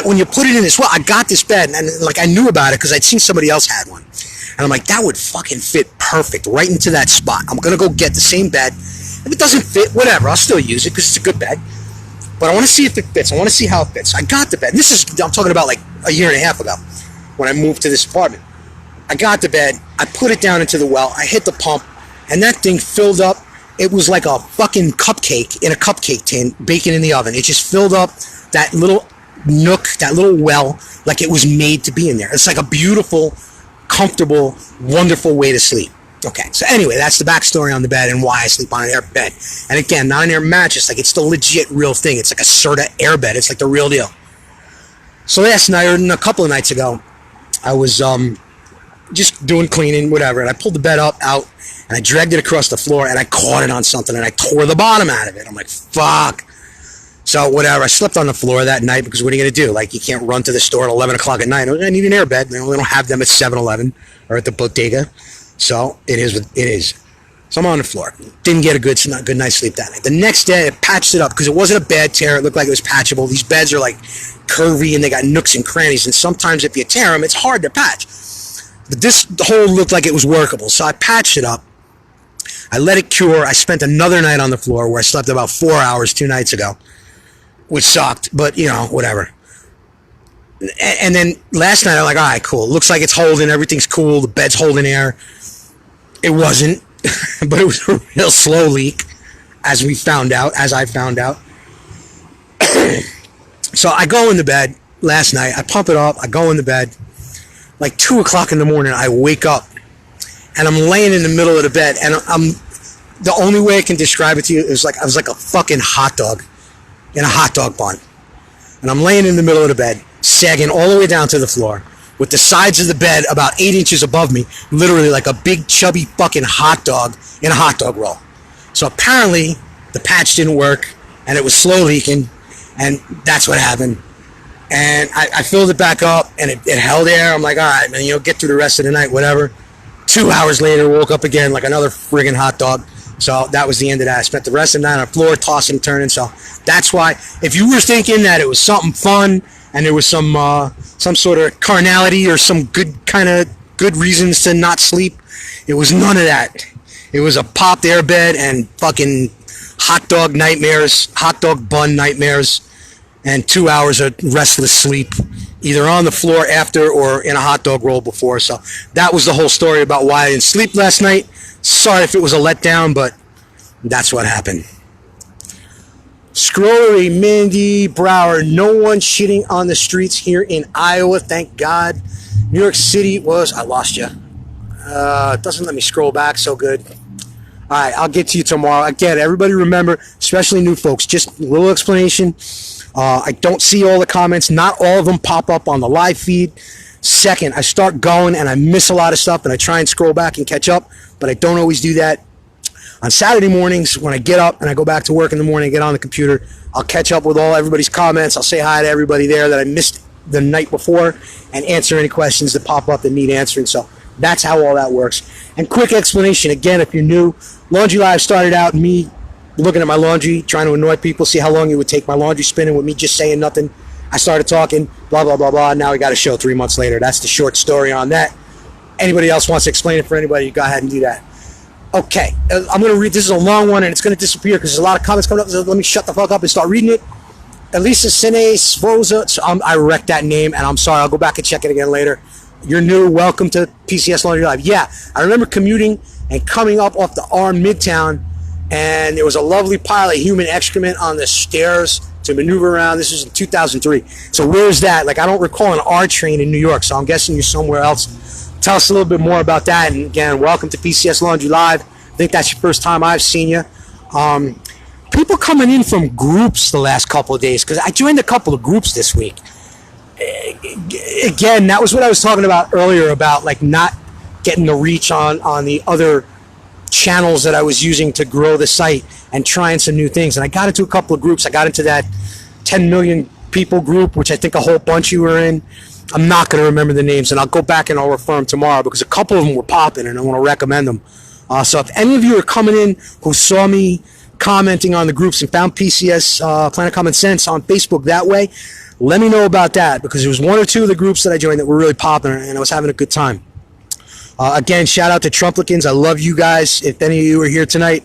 when you put it in this, well, I got this bed and like I knew about it because I'd seen somebody else had one, and I'm like, that would fucking fit perfect right into that spot. I'm gonna go get the same bed. If it doesn't fit, whatever, I'll still use it because it's a good bed. But I want to see if it fits. I want to see how it fits. I got the bed. I'm talking about like a year and a half ago when I moved to this apartment. I got the bed. I put it down into the well. I hit the pump, and that thing filled up. It was like a fucking cupcake in a cupcake tin, baking in the oven. It just filled up that little nook, that little well, like it was made to be in there. It's like a beautiful, comfortable, wonderful way to sleep. Okay, so anyway, that's the backstory on the bed and why I sleep on an air bed. And again, not an air mattress, like it's the legit real thing. It's like a Serta air bed. It's like the real deal. So last night, or a couple of nights ago, I was just doing cleaning, whatever. And I pulled the bed out, and I dragged it across the floor, and I caught it on something, and I tore the bottom out of it. I'm like, fuck. So whatever. I slept on the floor that night because what are you going to do? Like, you can't run to the store at 11 o'clock at night. I need an airbed. They don't have them at 7-Eleven or at the bodega. So it is what it is. So I'm on the floor. Didn't get a good night's sleep that night. The next day, I patched it up because it wasn't a bad tear. It looked like it was patchable. These beds are like curvy and they got nooks and crannies. And sometimes if you tear them, it's hard to patch. But this hole looked like it was workable. So I patched it up. I let it cure. I spent another night on the floor where I slept about 4 hours 2 nights ago, which sucked. But, you know, whatever. And then last night, I'm like, all right, cool. It looks like it's holding. Everything's cool. The bed's holding air. It wasn't. But it was a real slow leak, as I found out. So I go in the bed last night. I pump it up. I go in the bed. Like 2 o'clock in the morning, I wake up, and I'm laying in the middle of the bed, and the only way I can describe it to you is like I was like a fucking hot dog in a hot dog bun. And I'm laying in the middle of the bed, sagging all the way down to the floor, with the sides of the bed about 8 inches above me, literally like a big chubby fucking hot dog in a hot dog roll. So apparently the patch didn't work and it was slow leaking, and that's what happened. And I filled it back up and it held air. I'm like, all right, man, get through the rest of the night, whatever. 2 hours later, woke up again like another friggin' hot dog. So that was the end of that. I spent the rest of the night on the floor tossing and turning. So that's why, if you were thinking that it was something fun and there was some sort of carnality or some good reasons to not sleep, it was none of that. It was a popped air bed and fucking hot dog nightmares, hot dog bun nightmares, and 2 hours of restless sleep, either on the floor after or in a hot dog roll before. So that was the whole story about why I didn't sleep last night. Sorry if it was a letdown, but that's what happened. Scrollery, Mandy Brower, no one shitting on the streets here in Iowa, thank God. New York City was, I lost you. It doesn't let me scroll back so good. All right, I'll get to you tomorrow. Again, everybody remember, especially new folks, just a little explanation. I don't see all the comments. Not all of them pop up on the live feed. Second, I start going and I miss a lot of stuff and I try and scroll back and catch up, but I don't always do that. On Saturday mornings, when I get up and I go back to work in the morning, get on the computer, I'll catch up with everybody's comments. I'll say hi to everybody there that I missed the night before and answer any questions that pop up that need answering. So that's how all that works. And quick explanation, again, if you're new, Laundry Live started out me looking at my laundry, trying to annoy people, see how long it would take my laundry spinning with me just saying nothing. I started talking, blah, blah, blah, blah. Now we got a show 3 months later. That's the short story on that. Anybody else wants to explain it for anybody, go ahead and do that. Okay, I'm going to read. This is a long one, and it's going to disappear because there's a lot of comments coming up. So let me shut the fuck up and start reading it. Elisa Sine Svoza. So I wrecked that name, and I'm sorry. I'll go back and check it again later. You're new. Welcome to PCS Laundry Live. Yeah, I remember commuting and coming up off the R Midtown, and there was a lovely pile of human excrement on the stairs to maneuver around. This was in 2003. So where's that? Like, I don't recall an R train in New York, so I'm guessing you're somewhere else. Tell us a little bit more about that. And again, welcome to PCS Laundry Live. I think that's your first time I've seen you. People coming in from groups the last couple of days, because I joined a couple of groups this week. Again, that was what I was talking about earlier about like not getting the reach on the other channels that I was using to grow the site and trying some new things. And I got into a couple of groups. I got into that 10 million people group, which I think a whole bunch of you were in. I'm not going to remember the names, and I'll go back and I'll refer them tomorrow because a couple of them were popping and I want to recommend them. So if any of you are coming in who saw me commenting on the groups and found PCS Planet Common Sense on Facebook that way, let me know about that, because there was one or two of the groups that I joined that were really popping and I was having a good time. Again, shout out to Trumplicans. I love you guys. If any of you are here tonight,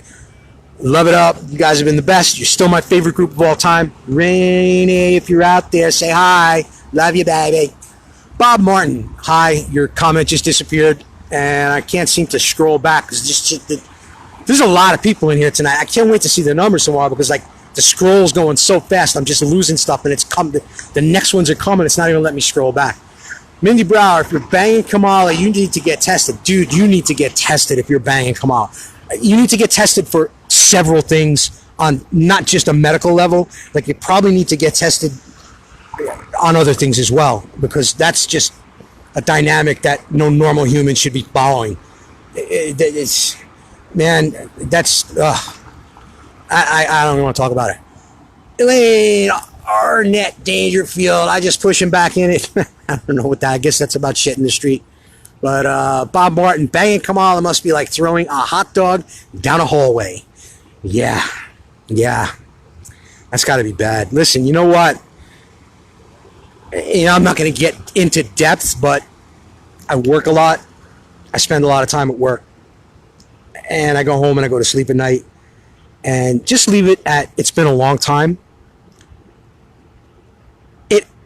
love it up. You guys have been the best. You're still my favorite group of all time. Rainy, if you're out there, say hi. Love you, baby. Bob Martin, hi. Your comment just disappeared, and I can't seem to scroll back because there's a lot of people in here tonight. I can't wait to see the numbers tomorrow because like the scroll's going so fast. I'm just losing stuff, and it's come. The next ones are coming. It's not even letting me scroll back. Mindy Brower, if you're banging Kamala, you need to get tested. Dude, you need to get tested if you're banging Kamala. You need to get tested for several things on not just a medical level. Like you probably need to get tested on other things as well, because that's just a dynamic that no normal human should be following. It's, man, that's, I don't even want to talk about it. Elaine Arnett Dangerfield, I just push him back in it. I don't know what that, I guess that's about shit in the street. But Bob Martin banging Kamala must be like throwing a hot dog down a hallway. Yeah. That's got to be bad. Listen, you know what? I'm not going to get into depth, but I work a lot. I spend a lot of time at work. And I go home and I go to sleep at night. And just leave it at, it's been a long time.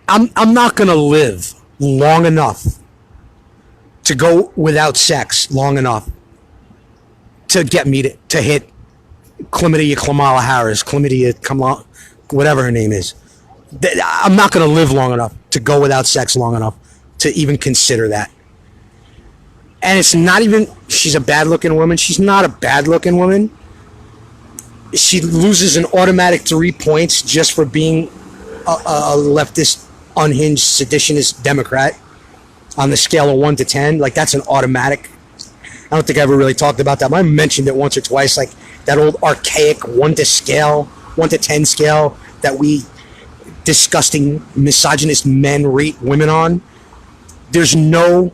I'm not going to live long enough to go without sex long enough to get me to hit Kamala Harris, whatever her name is. I'm not going to live long enough to go without sex long enough to even consider that. And it's not even, she's a bad looking woman. She's not a bad looking woman. She loses an automatic 3 points just for being a leftist, unhinged, seditionist Democrat. On the scale of 1 to 10, like that's an automatic. I don't think I ever really talked about that. I mentioned it once or twice, like that old archaic 1 to 10 scale that we disgusting misogynist men rate women on. There's no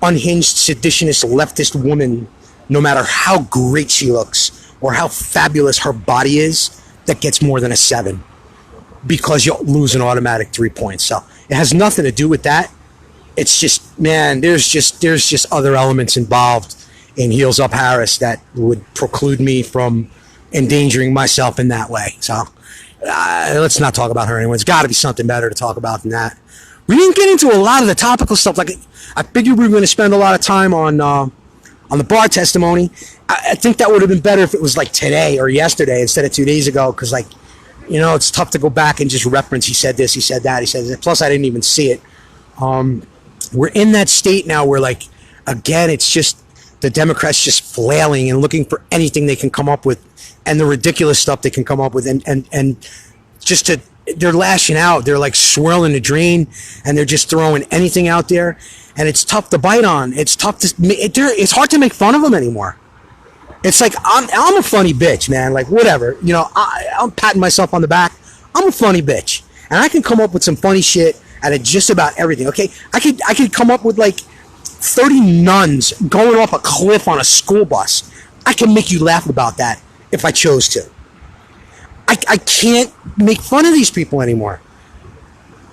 unhinged, seditionist, leftist woman, no matter how great she looks or how fabulous her body is, that gets more than a 7 because you'll lose an automatic 3 points. So it has nothing to do with that. It's just, man, there's just other elements involved in Heels Up Harris that would preclude me from endangering myself in that way. So let's not talk about her anymore. It's got to be something better to talk about than that. We didn't get into a lot of the topical stuff. Like I figured we were going to spend a lot of time on the Barr testimony. I think that would have been better if it was like today or yesterday instead of 2 days ago, because like, it's tough to go back and just reference. He said this, he said that, he said that. Plus, I didn't even see it. We're in that state now where, like, again, it's just the Democrats just flailing and looking for anything they can come up with, and the ridiculous stuff they can come up with, and just they're lashing out. They're like swirling the drain, and they're just throwing anything out there, and it's tough to bite on. It's tough it's hard to make fun of them anymore. It's like I'm a funny bitch, man. Like whatever, I'm patting myself on the back. I'm a funny bitch, and I can come up with some funny shit out of just about everything. Okay, I could come up with like 30 nuns going off a cliff on a school bus. I can make you laugh about that if I chose to. I can't make fun of these people anymore.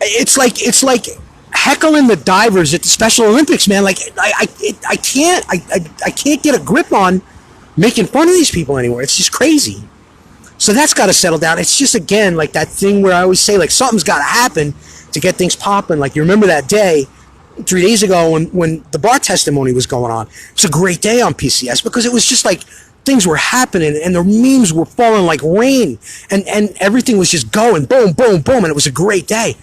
It's like heckling the divers at the Special Olympics, man. Like I can't get a grip on making fun of these people anymore. It's just crazy. So that's got to settle down. It's just, again, like that thing where I always say, like, something's got to happen to get things popping. Like, you remember that day 3 days ago when the Barr testimony was going on? It was a great day on PCS because it was just like things were happening and the memes were falling like rain and everything was just going boom, boom, boom. And it was a great day.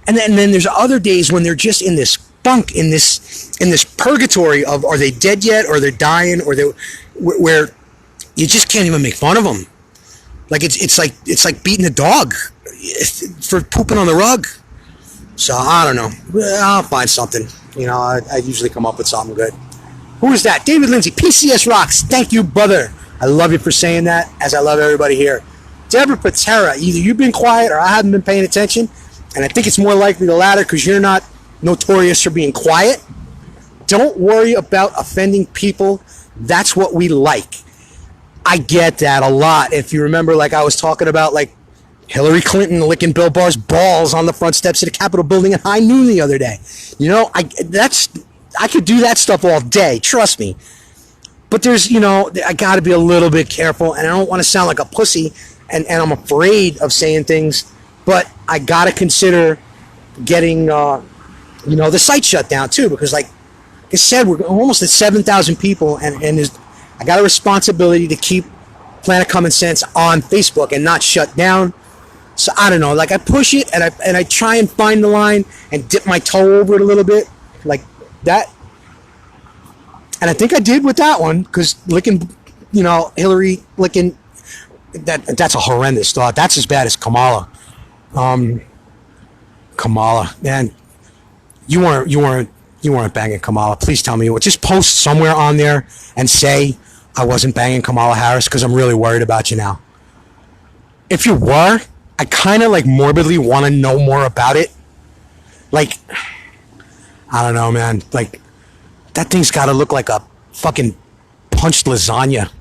And then there's other days when they're just in this funk, in this purgatory of, are they dead yet, or they're dying, or where you just can't even make fun of them. Like it's like beating a dog for pooping on the rug. So I don't know. I'll find something. I usually come up with something good. Who is that? David Lindsay, PCS rocks. Thank you, brother. I love you for saying that, as I love everybody here. Deborah Patera, either you've been quiet or I haven't been paying attention, and I think it's more likely the latter because you're not notorious for being quiet. Don't worry about offending people. That's what we like. I get that a lot. If you remember, like I was talking about, like Hillary Clinton licking Bill Barr's balls on the front steps of the Capitol building at high noon the other day. I could do that stuff all day. Trust me. But there's, I got to be a little bit careful, and I don't want to sound like a pussy, and I'm afraid of saying things, but I got to consider getting, the site shut down too, because like I said, we're almost at 7,000 people, and I got a responsibility to keep Planet Common Sense on Facebook and not shut down. So I don't know, like I push it and I try and find the line and dip my toe over it a little bit, like that. And I think I did with that one, because licking, Hillary licking, that's a horrendous thought. That's as bad as Kamala. Kamala, man, you weren't You weren't banging Kamala. Please tell me you were. Just post somewhere on there and say I wasn't banging Kamala Harris, because I'm really worried about you now. If you were, I kind of like morbidly want to know more about it. Like, I don't know, man. Like, that thing's got to look like a fucking punched lasagna.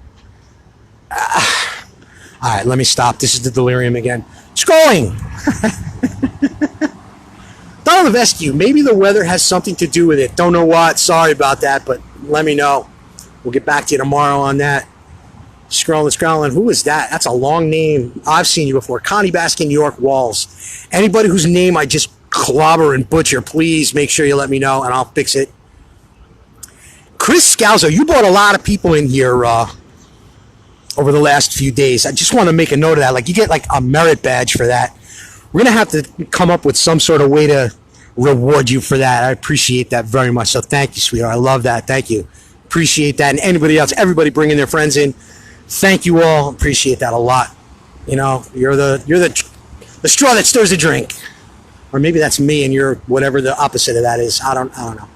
All right, let me stop. This is the delirium again. Scrolling. Donald Vescu, maybe the weather has something to do with it. Don't know what. Sorry about that, but let me know. We'll get back to you tomorrow on that. Scrolling. Who is that? That's a long name. I've seen you before. Connie Baskin, New York Walls. Anybody whose name I just clobber and butcher, please make sure you let me know, and I'll fix it. Chris Scalzo, you brought a lot of people in here over the last few days. I just want to make a note of that. Like, you get like a merit badge for that. We're going to have to come up with some sort of way to reward you for that. I appreciate that very much. So thank you, sweetheart. I love that. Thank you. Appreciate that. And anybody else, everybody bringing their friends in. Thank you all. Appreciate that a lot. You know, you're the straw that stirs the drink. Or maybe that's me and you're whatever the opposite of that is. I don't know.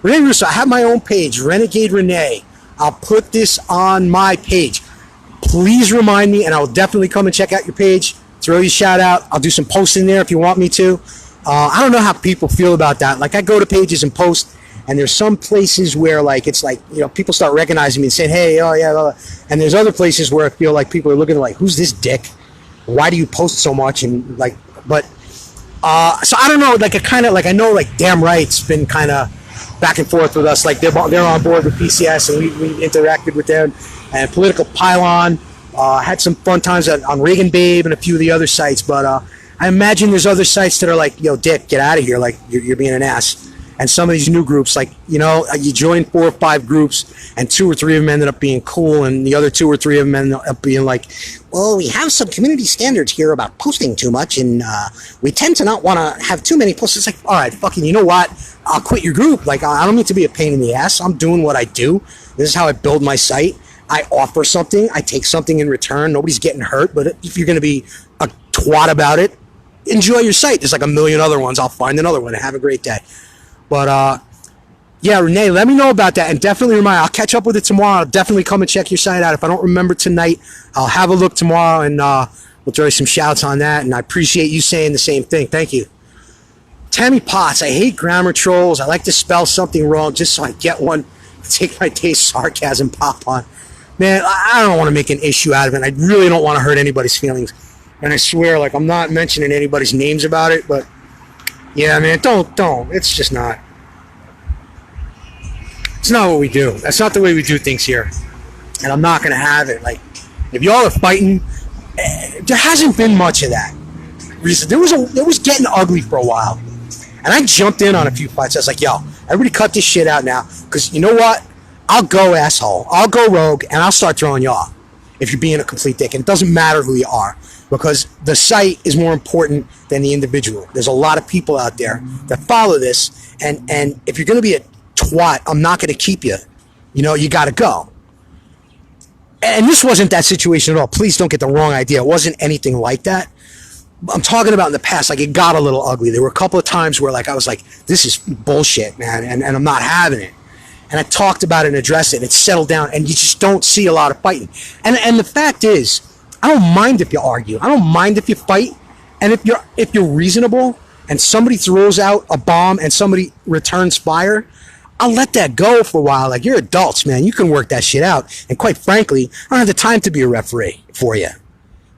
Renee Russo, I have my own page, Renegade Renee. I'll put this on my page. Please remind me, and I'll definitely come and check out your page. Throw you a shout out. I'll do some posting there if you want me to. I don't know how people feel about that. Like, I go to pages and post, and there's some places where, like, it's like, you know, people start recognizing me and saying, hey, oh yeah, blah, blah. And there's other places where I feel like people are looking like, who's this dick? Why do you post so much? And like, but so I don't know. Like, I know, like, Damn Right's been kind of back and forth with us. Like, they're on board with PCS, and we interacted with them. And Political Pylon had some fun times on Reagan Babe and a few of the other sites. But I imagine there's other sites that are like, yo, Dick, get out of here. Like, you're being an ass. And some of these new groups, like, you know, you join 4 or 5 groups, and 2 or 3 of them ended up being cool, and the other 2 or 3 of them ended up being like, well, we have some community standards here about posting too much, and we tend to not want to have too many posts. It's like, all right, fucking, you know what? I'll quit your group. Like, I don't mean to be a pain in the ass. I'm doing what I do. This is how I build my site. I offer something. I take something in return. Nobody's getting hurt, but if you're going to be a twat about it, enjoy your site. There's like a million other ones. I'll find another one and have a great day. But, yeah, Renee, let me know about that. And definitely remind, I'll catch up with it tomorrow. I'll definitely come and check your site out. If I don't remember tonight, I'll have a look tomorrow, and we'll throw you some shouts on that. And I appreciate you saying the same thing. Thank you. Tammy Potts, I hate grammar trolls. I like to spell something wrong just so I get one. Take my day's sarcasm pop on. Man, I don't want to make an issue out of it. I really don't want to hurt anybody's feelings. And I swear, like, I'm not mentioning anybody's names about it, but yeah, man, don't. It's just not. It's not what we do. That's not the way we do things here. And I'm not going to have it. Like, if y'all are fighting, there hasn't been much of that. It was getting ugly for a while. And I jumped in on a few fights. I was like, yo, everybody cut this shit out now. Because you know what? I'll go asshole. I'll go rogue, and I'll start throwing you off if you're being a complete dick. And it doesn't matter who you are, because the site is more important than the individual. There's a lot of people out there that follow this, and if you're going to be a twat, I'm not going to keep you. You know, you got to go. And this wasn't that situation at all. Please don't get the wrong idea. It wasn't anything like that. I'm talking about in the past, like, it got a little ugly. There were a couple of times where, like, I was like, this is bullshit, man, and I'm not having it. And I talked about it and addressed it, and it settled down, and you just don't see a lot of fighting. And the fact is, I don't mind if you argue. I don't mind if you fight. And if you're reasonable and somebody throws out a bomb and somebody returns fire, I'll let that go for a while. Like, you're adults, man. You can work that shit out. And quite frankly, I don't have the time to be a referee for you.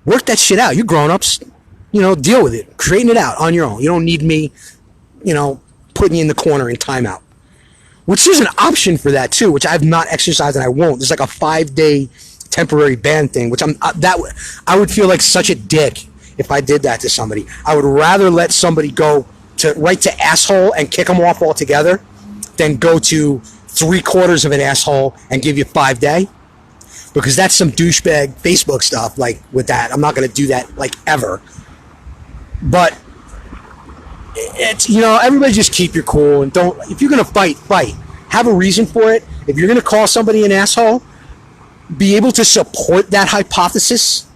Work that shit out. You're grown-ups. You know, deal with it. Creating it out on your own. You don't need me, you know, putting you in the corner in timeout. Which is an option for that too, which I've not exercised and I won't. There's like a 5-day temporary ban thing, which I would feel like such a dick if I did that to somebody. I would rather let somebody go right to asshole and kick them off altogether than go to 3/4 of an asshole and give you 5-day, because that's some douchebag Facebook stuff. Like, with that, I'm not going to do that, like, ever. But it's, you know, everybody just keep your cool and don't. If you're going to fight. Have a reason for it. If you're going to call somebody an asshole, be able to support that hypothesis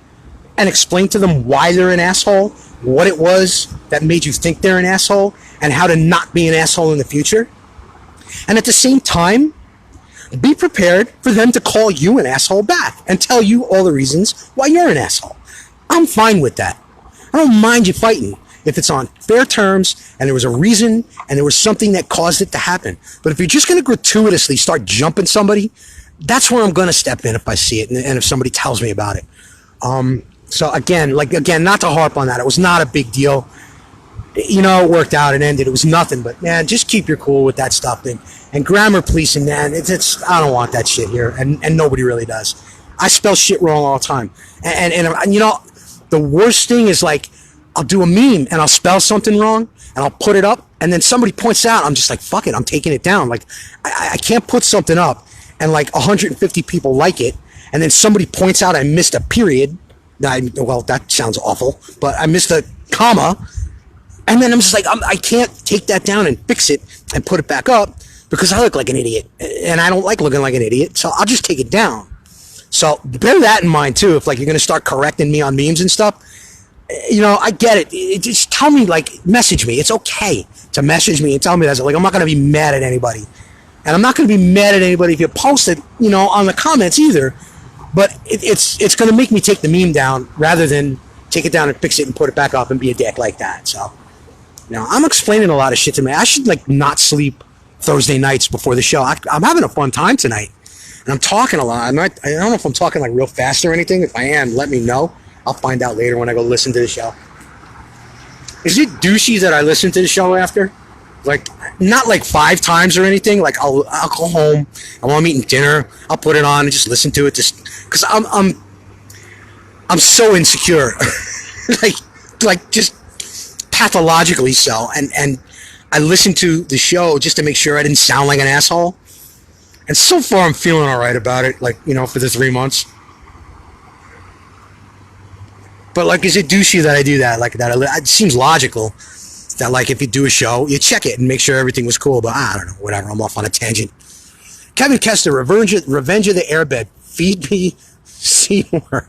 and explain to them why they're an asshole, what it was that made you think they're an asshole, and how to not be an asshole in the future. And at the same time, be prepared for them to call you an asshole back and tell you all the reasons why you're an asshole. I'm fine with that. I don't mind you fighting if it's on fair terms and there was a reason and there was something that caused it to happen. But if you're just going to gratuitously start jumping somebody, that's where I'm going to step in if I see it and if somebody tells me about it. So again, not to harp on that. It was not a big deal. You know, it worked out. It ended. It was nothing. But man, just keep your cool with that stuff. And grammar policing, man, it's I don't want that shit here, and nobody really does. I spell shit wrong all the time. And you know, the worst thing is like I'll do a meme and I'll spell something wrong and I'll put it up, and then somebody points out. I'm just like, fuck it, I'm taking it down. Like I can't put something up and like 150 people like it, and then somebody points out I missed a period. Well, that sounds awful, but I missed a comma. And then I'm just like, I can't take that down and fix it and put it back up because I look like an idiot. And I don't like looking like an idiot, so I'll just take it down. So bear that in mind, too, if like you're going to start correcting me on memes and stuff. You know, I get it. Just tell me, like, message me. It's okay to message me and tell me that. Like, I'm not going to be mad at anybody. And I'm not going to be mad at anybody if you post it, you know, on the comments either. But it's going to make me take the meme down rather than take it down and fix it and put it back up and be a dick like that. So... Now, I'm explaining a lot of shit to me. I should, like, not sleep Thursday nights before the show. I'm having a fun time tonight. And I'm talking a lot. I don't know if I'm talking, like, real fast or anything. If I am, let me know. I'll find out later when I go listen to the show. Is it douchey that I listen to the show after? Like, not, like, 5 times or anything. Like, I'll go home. I want to eating dinner. I'll put it on and just listen to it. Just because I'm so insecure. like, just... pathologically so, and I listened to the show just to make sure I didn't sound like an asshole, and so far I'm feeling all right about it, like, you know, for the 3 months. But like, is it douchey that I do that? Like that, it seems logical that like if you do a show, you check it and make sure everything was cool. But I don't know, whatever. I'm off on a tangent. Kevin Kester, Revenge of the Airbed, Feed Me Seymour.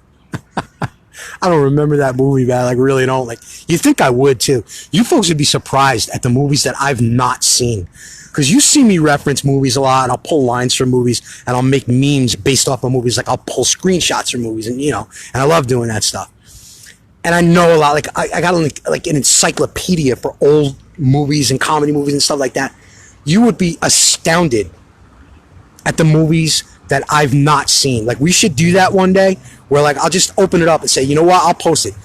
I don't remember that movie, man. Like, really don't. Like, you think I would, too. You folks would be surprised at the movies that I've not seen. Because you see me reference movies a lot, and I'll pull lines from movies, and I'll make memes based off of movies. Like, I'll pull screenshots from movies, and, you know, and I love doing that stuff. And I know a lot. Like, I got, like, an encyclopedia for old movies and comedy movies and stuff like that. You would be astounded at the movies that I've not seen. Like, we should do that one day where, like, I'll just open it up and say, you know what, I'll post it.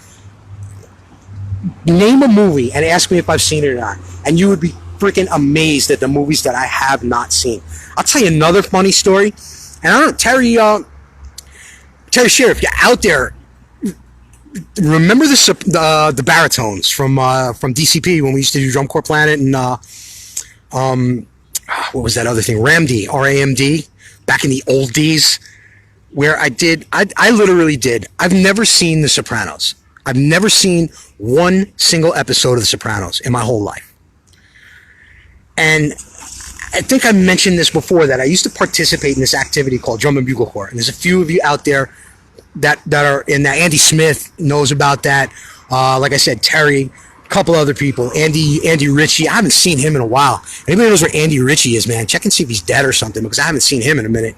Name a movie and ask me if I've seen it or not. And you would be freaking amazed at the movies that I have not seen. I'll tell you another funny story. And I don't know, Terry Shearer, if you're out there, remember the baritones from DCP when we used to do Drum Corps Planet and what was that other thing? RAMD, R-A-M-D, back in the old days, where I literally did. I've never seen The Sopranos. I've never seen one single episode of The Sopranos in my whole life. And I think I mentioned this before, that I used to participate in this activity called Drum and Bugle Corps. And there's a few of you out there that are in that. Andy Smith knows about that. Like I said, Terry, a couple other people. Andy Ritchie. I haven't seen him in a while. Anybody knows where Andy Ritchie is, man? Check and see if he's dead or something, because I haven't seen him in a minute.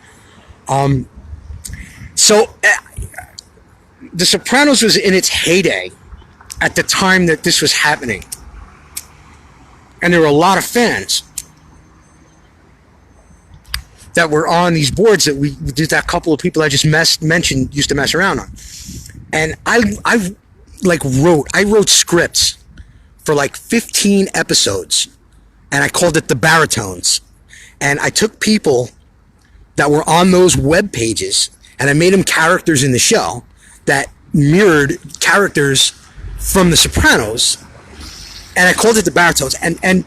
The Sopranos was in its heyday at the time that this was happening. And there were a lot of fans that were on these boards that we did. That couple of people I just mentioned used to mess around on. And I wrote scripts for like 15 episodes, and I called it the Baritones. And I took people that were on those web pages and I made them characters in the show that mirrored characters from The Sopranos, and I called it the Baritones. And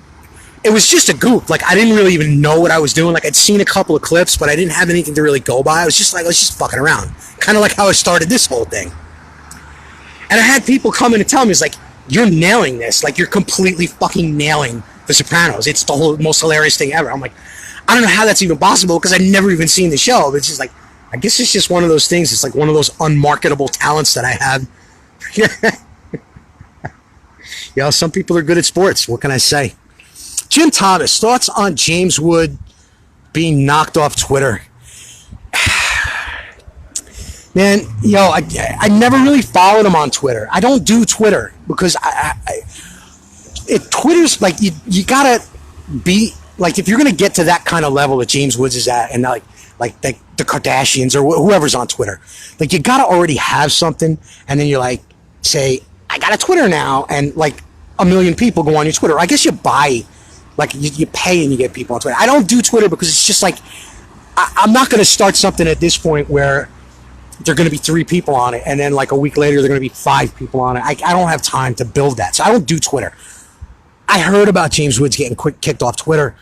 it was just a goof. Like, I didn't really even know what I was doing. Like, I'd seen a couple of clips, but I didn't have anything to really go by. I was just like, let's just fucking around. Kind of like how I started this whole thing. And I had people come in and tell me, it's like, you're nailing this. Like, you're completely fucking nailing The Sopranos. It's the most hilarious thing ever. I'm like, I don't know how that's even possible, because I've never even seen the show. But it's just like, I guess it's just one of those things. It's like one of those unmarketable talents that I have. You know, some people are good at sports. What can I say? Jim Thomas, thoughts on James Wood being knocked off Twitter? Man, I never really followed him on Twitter. I don't do Twitter because Twitter's like you gotta be like, if you're gonna get to that kind of level that James Woods is at, and like the Kardashians or whoever's on Twitter, like you gotta already have something, and then you're like, say, I got a Twitter now, and like a million people go on your Twitter. I guess you buy, like you pay and you get people on Twitter. I don't do Twitter because it's just like I'm not gonna start something at this point where there are going to be 3 people on it, and then like a week later there are going to be 5 people on it. I don't have time to build that, so I don't do Twitter. I heard about James Woods getting kicked off Twitter.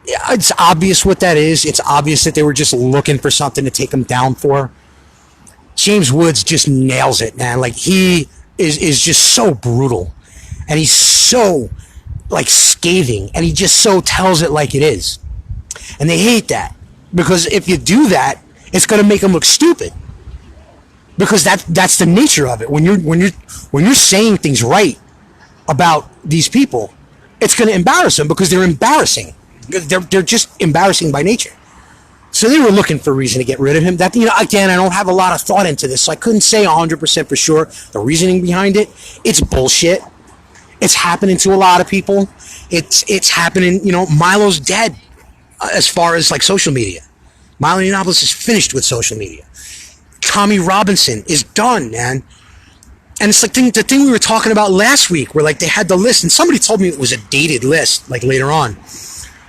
It's obvious what that is. It's obvious that they were just looking for something to take him down for. James Woods just nails it, man. Like, he is just so brutal, and he's so like scathing, and he just so tells it like it is. And they hate that, because if you do that, it's going to make them look stupid, because that's the nature of it. When you're saying things right about these people, it's going to embarrass them, because they're embarrassing. They're just embarrassing by nature. So they were looking for a reason to get rid of him. That, again, I don't have a lot of thought into this, so I couldn't say 100% for sure the reasoning behind it. It's bullshit. It's happening to a lot of people. It's happening. Milo's dead as far as like social media. Milo Yiannopoulos is finished with social media. Tommy Robinson is done, man. And it's like the thing we were talking about last week, where like they had the list, and somebody told me it was a dated list, like later on.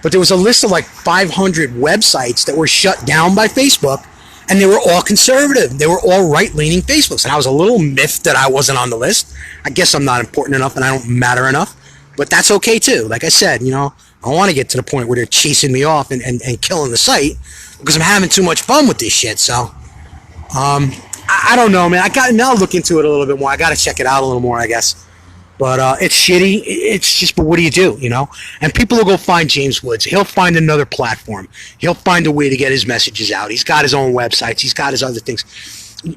But there was a list of like 500 websites that were shut down by Facebook, and they were all conservative. They were all right-leaning Facebooks. And I was a little miffed that I wasn't on the list. I guess I'm not important enough and I don't matter enough. But that's okay too. Like I said, I don't want to get to the point where they're chasing me off and killing the site, because I'm having too much fun with this shit. So, I don't know, man. I got to now look into it a little bit more. I got to check it out a little more, I guess. But it's shitty. It's just, but what do you do, And people will go find James Woods. He'll find another platform. He'll find a way to get his messages out. He's got his own websites. He's got his other things.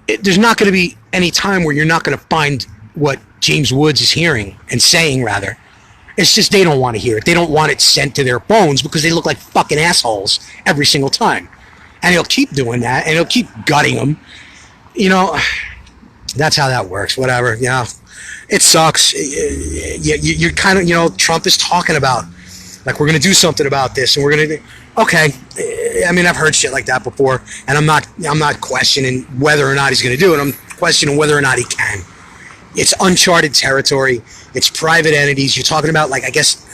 There's not going to be any time where you're not going to find what James Woods is hearing and saying, rather. It's just they don't want to hear it. They don't want it sent to their phones, because they look like fucking assholes every single time. And he'll keep doing that, and he'll keep gutting them. That's how that works. Whatever. It sucks. You're kind of, Trump is talking about, like, we're going to do something about this, and we're going to, okay. I mean, I've heard shit like that before, and I'm not questioning whether or not he's going to do it. I'm questioning whether or not he can. It's uncharted territory. It's private entities. You're talking about, like, I guess,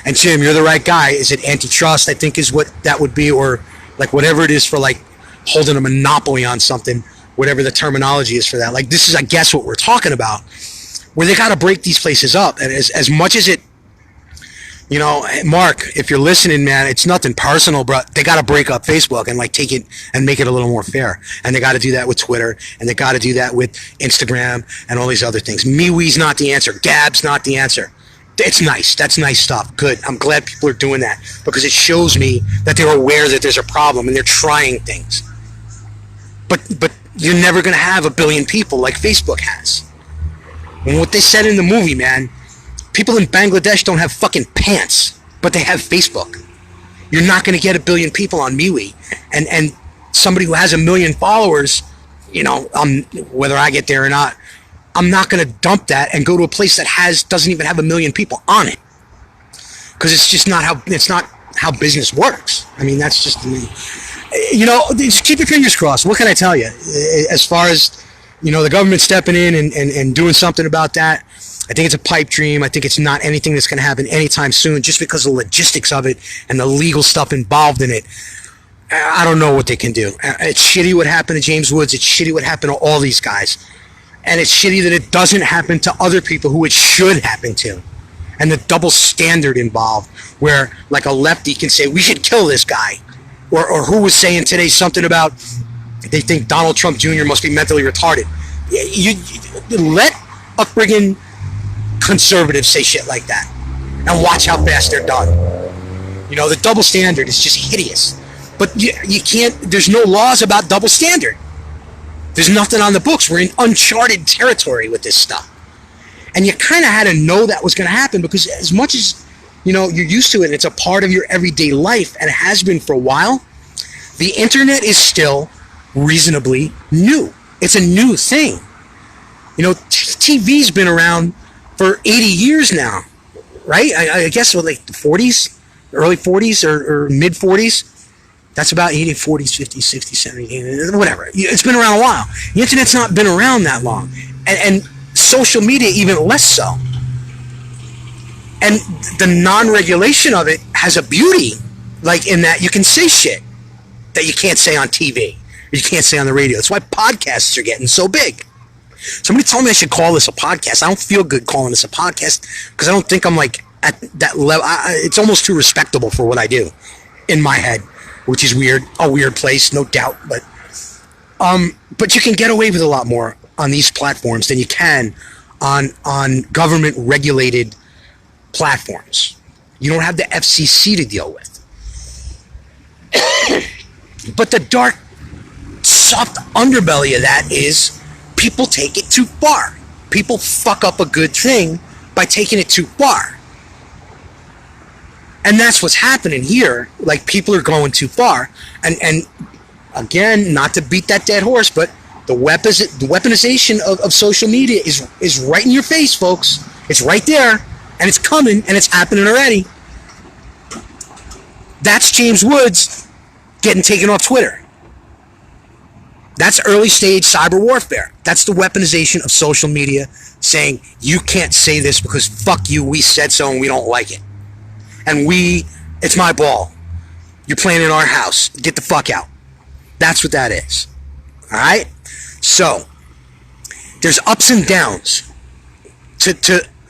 and Jim, you're the right guy. Is it antitrust, I think, is what that would be, or like whatever it is for, like, holding a monopoly on something, whatever the terminology is for that. Like, this is, I guess, what we're talking about, where they got to break these places up. And as much as it, Mark, if you're listening, man, it's nothing personal, but they got to break up Facebook and like take it and make it a little more fair. And they got to do that with Twitter, and they got to do that with Instagram and all these other things. MeWe's not the answer. Gab's not the answer. It's nice. That's nice stuff. Good. I'm glad people are doing that, because it shows me that they're aware that there's a problem and they're trying things. But you're never going to have 1 billion people like Facebook has. And what they said in the movie, man, people in Bangladesh don't have fucking pants, but they have Facebook. You're not going to get 1 billion people on MeWe. And somebody who has 1 million followers, whether I get there or not, I'm not going to dump that and go to a place that doesn't even have 1 million people on it, because it's just not how business works. I mean, that's just, just keep your fingers crossed. What can I tell you? As far as, the government stepping in and doing something about that, I think it's a pipe dream. I think it's not anything that's going to happen anytime soon, just because of the logistics of it and the legal stuff involved in it. I don't know what they can do. It's shitty what happened to James Woods. It's shitty what happened to all these guys. And it's shitty that it doesn't happen to other people who it should happen to. And the double standard involved, where like a lefty can say, we should kill this guy. Or who was saying today something about they think Donald Trump Jr. must be mentally retarded. You let a friggin' conservative say shit like that, and watch how fast they're done. The double standard is just hideous. But you can't, there's no laws about double standard. There's nothing on the books. We're in uncharted territory with this stuff. And you kind of had to know that was going to happen, because as much as you're used to it. It's a part of your everyday life, and it has been for a while. The internet is still reasonably new. It's a new thing. TV's been around for 80 years now, right? I guess like the 40s, early 40s or mid 40s. That's about 80, 40s, 50s, 60s, 70s, whatever. It's been around a while. The internet's not been around that long. And social media even less so. And the non-regulation of it has a beauty, like in that you can say shit that you can't say on TV, or you can't say on the radio. That's why podcasts are getting so big. Somebody told me I should call this a podcast. I don't feel good calling this a podcast because I don't think I'm like at that level. It's almost too respectable for what I do in my head, which is weird, a weird place, no doubt. But you can get away with a lot more on these platforms than you can on government-regulated platforms. You don't have the FCC to deal with. But the dark, soft underbelly of that is people take it too far. People fuck up a good thing by taking it too far. And that's what's happening here. Like, people are going too far. And again, not to beat that dead horse, but the weaponization of social media is right in your face, folks. It's right there, and it's coming, and it's happening already. That's James Woods getting taken off Twitter. That's early stage cyber warfare. That's the weaponization of social media, saying you can't say this because fuck you, we said so and we don't like it. And it's my ball. You're playing in our house. Get the fuck out. That's what that is. All right? So, there's ups and downs to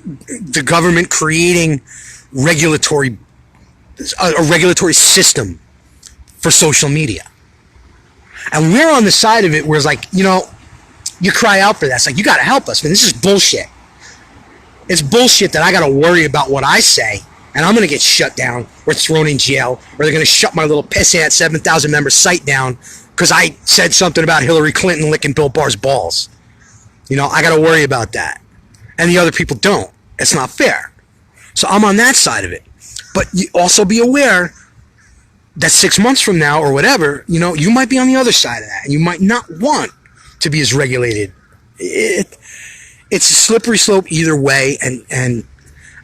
the government creating a regulatory system for social media. And we're on the side of it where it's like, you cry out for that. It's like, you got to help us, man. This is bullshit. It's bullshit that I got to worry about what I say, and I'm going to get shut down or thrown in jail, or they're going to shut my little pissant 7,000 member site down because I said something about Hillary Clinton licking Bill Barr's balls. I got to worry about that. And the other people don't. It's not fair. So I'm on that side of it. But you also be aware that 6 months from now or whatever, you might be on the other side of that, and you might not want to be as regulated. It's a slippery slope either way, and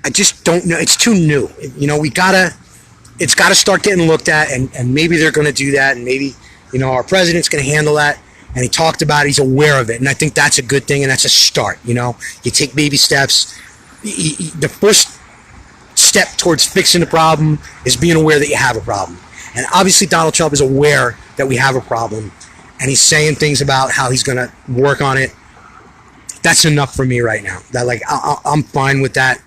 I just don't know. It's too new. It's gotta start getting looked at, and maybe they're going to do that, and maybe our president's going to handle that. And he talked about it. He's aware of it, and I think that's a good thing, and that's a start. You take baby steps. The first step towards fixing the problem is being aware that you have a problem. And obviously Donald Trump is aware that we have a problem, and he's saying things about how he's going to work on it. That's enough for me right now. That I'm fine with that.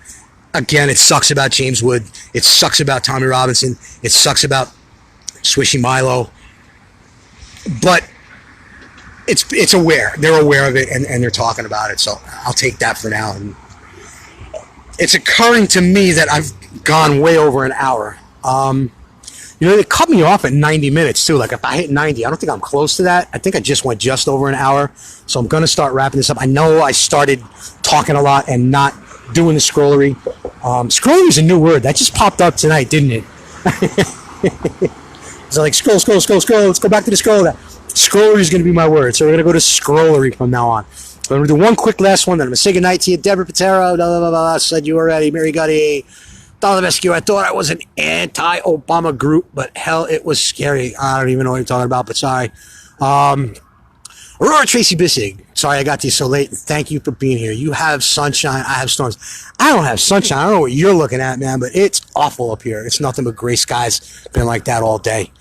Again, it sucks about James Wood. It sucks about Tommy Robinson. It sucks about Swishy Milo. But it's aware. They're aware of it, and they're talking about it. So I'll take that for now. And it's occurring to me that I've gone way over an hour. They cut me off at 90 minutes, too. Like, if I hit 90, I don't think I'm close to that. I think I just went just over an hour. So I'm going to start wrapping this up. I know I started talking a lot and not doing the scrollery. Scrollery is a new word. That just popped up tonight, didn't it? It's like, scroll. Let's go back to the scroll. Scrollery is going to be my word. So we're going to go to scrollery from now on. I'm going to do one quick last one. Then I'm going to say goodnight to you. Deborah Patero, blah, blah, blah, said you already. Mary Gutty. Dollar Rescue. I thought I was an anti-Obama group, but hell, it was scary. I don't even know what you're talking about, but sorry. Aurora Tracy Bissig. Sorry I got to you so late. Thank you for being here. You have sunshine. I have storms. I don't have sunshine. I don't know what you're looking at, man, but it's awful up here. It's nothing but gray skies. Been like that all day.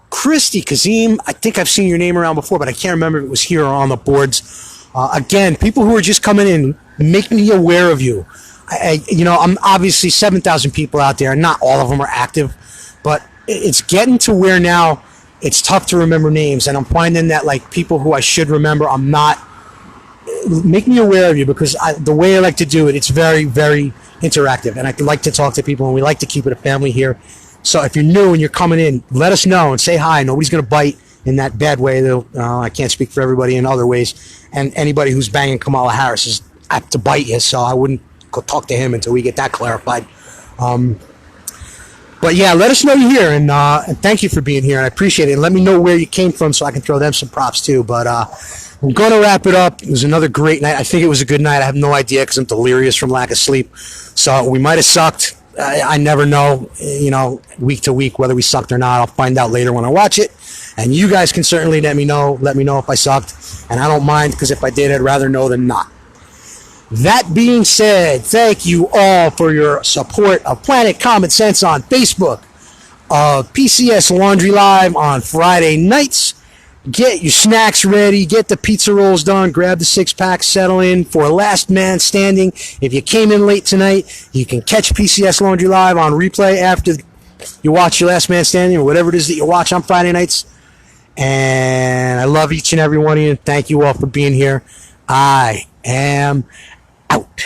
Christy Kazim. I think I've seen your name around before, but I can't remember if it was here or on the boards. Again, people who are just coming in, make me aware of you. I'm obviously 7,000 people out there, and not all of them are active, but it's getting to where now it's tough to remember names, and I'm finding that, like, people who I should remember, I'm not. Make me aware of you, because the way I like to do it, it's very, very interactive, and I like to talk to people, and we like to keep it a family here. So if you're new and you're coming in, let us know and say hi. Nobody's going to bite in that bad way. I can't speak for everybody in other ways, and anybody who's banging Kamala Harris is apt to bite you, so I wouldn't go talk to him until we get that clarified. But yeah, let us know you're here, and thank you for being here, and I appreciate it. And let me know where you came from so I can throw them some props too. But we're going to wrap it up. It was another great night. I think it was a good night. I have no idea because I'm delirious from lack of sleep. So we might have sucked. I never know, week to week whether we sucked or not. I'll find out later when I watch it. And you guys can certainly let me know if I sucked. And I don't mind, because if I did, I'd rather know than not. That being said, thank you all for your support of Planet Common Sense on Facebook, of PCS Laundry Live on Friday nights. Get your snacks ready, get the pizza rolls done, grab the 6-pack, settle in for Last Man Standing. If you came in late tonight, you can catch PCS Laundry Live on replay after you watch your Last Man Standing or whatever it is that you watch on Friday nights. And I love each and every one of you. Thank you all for being here. I am out.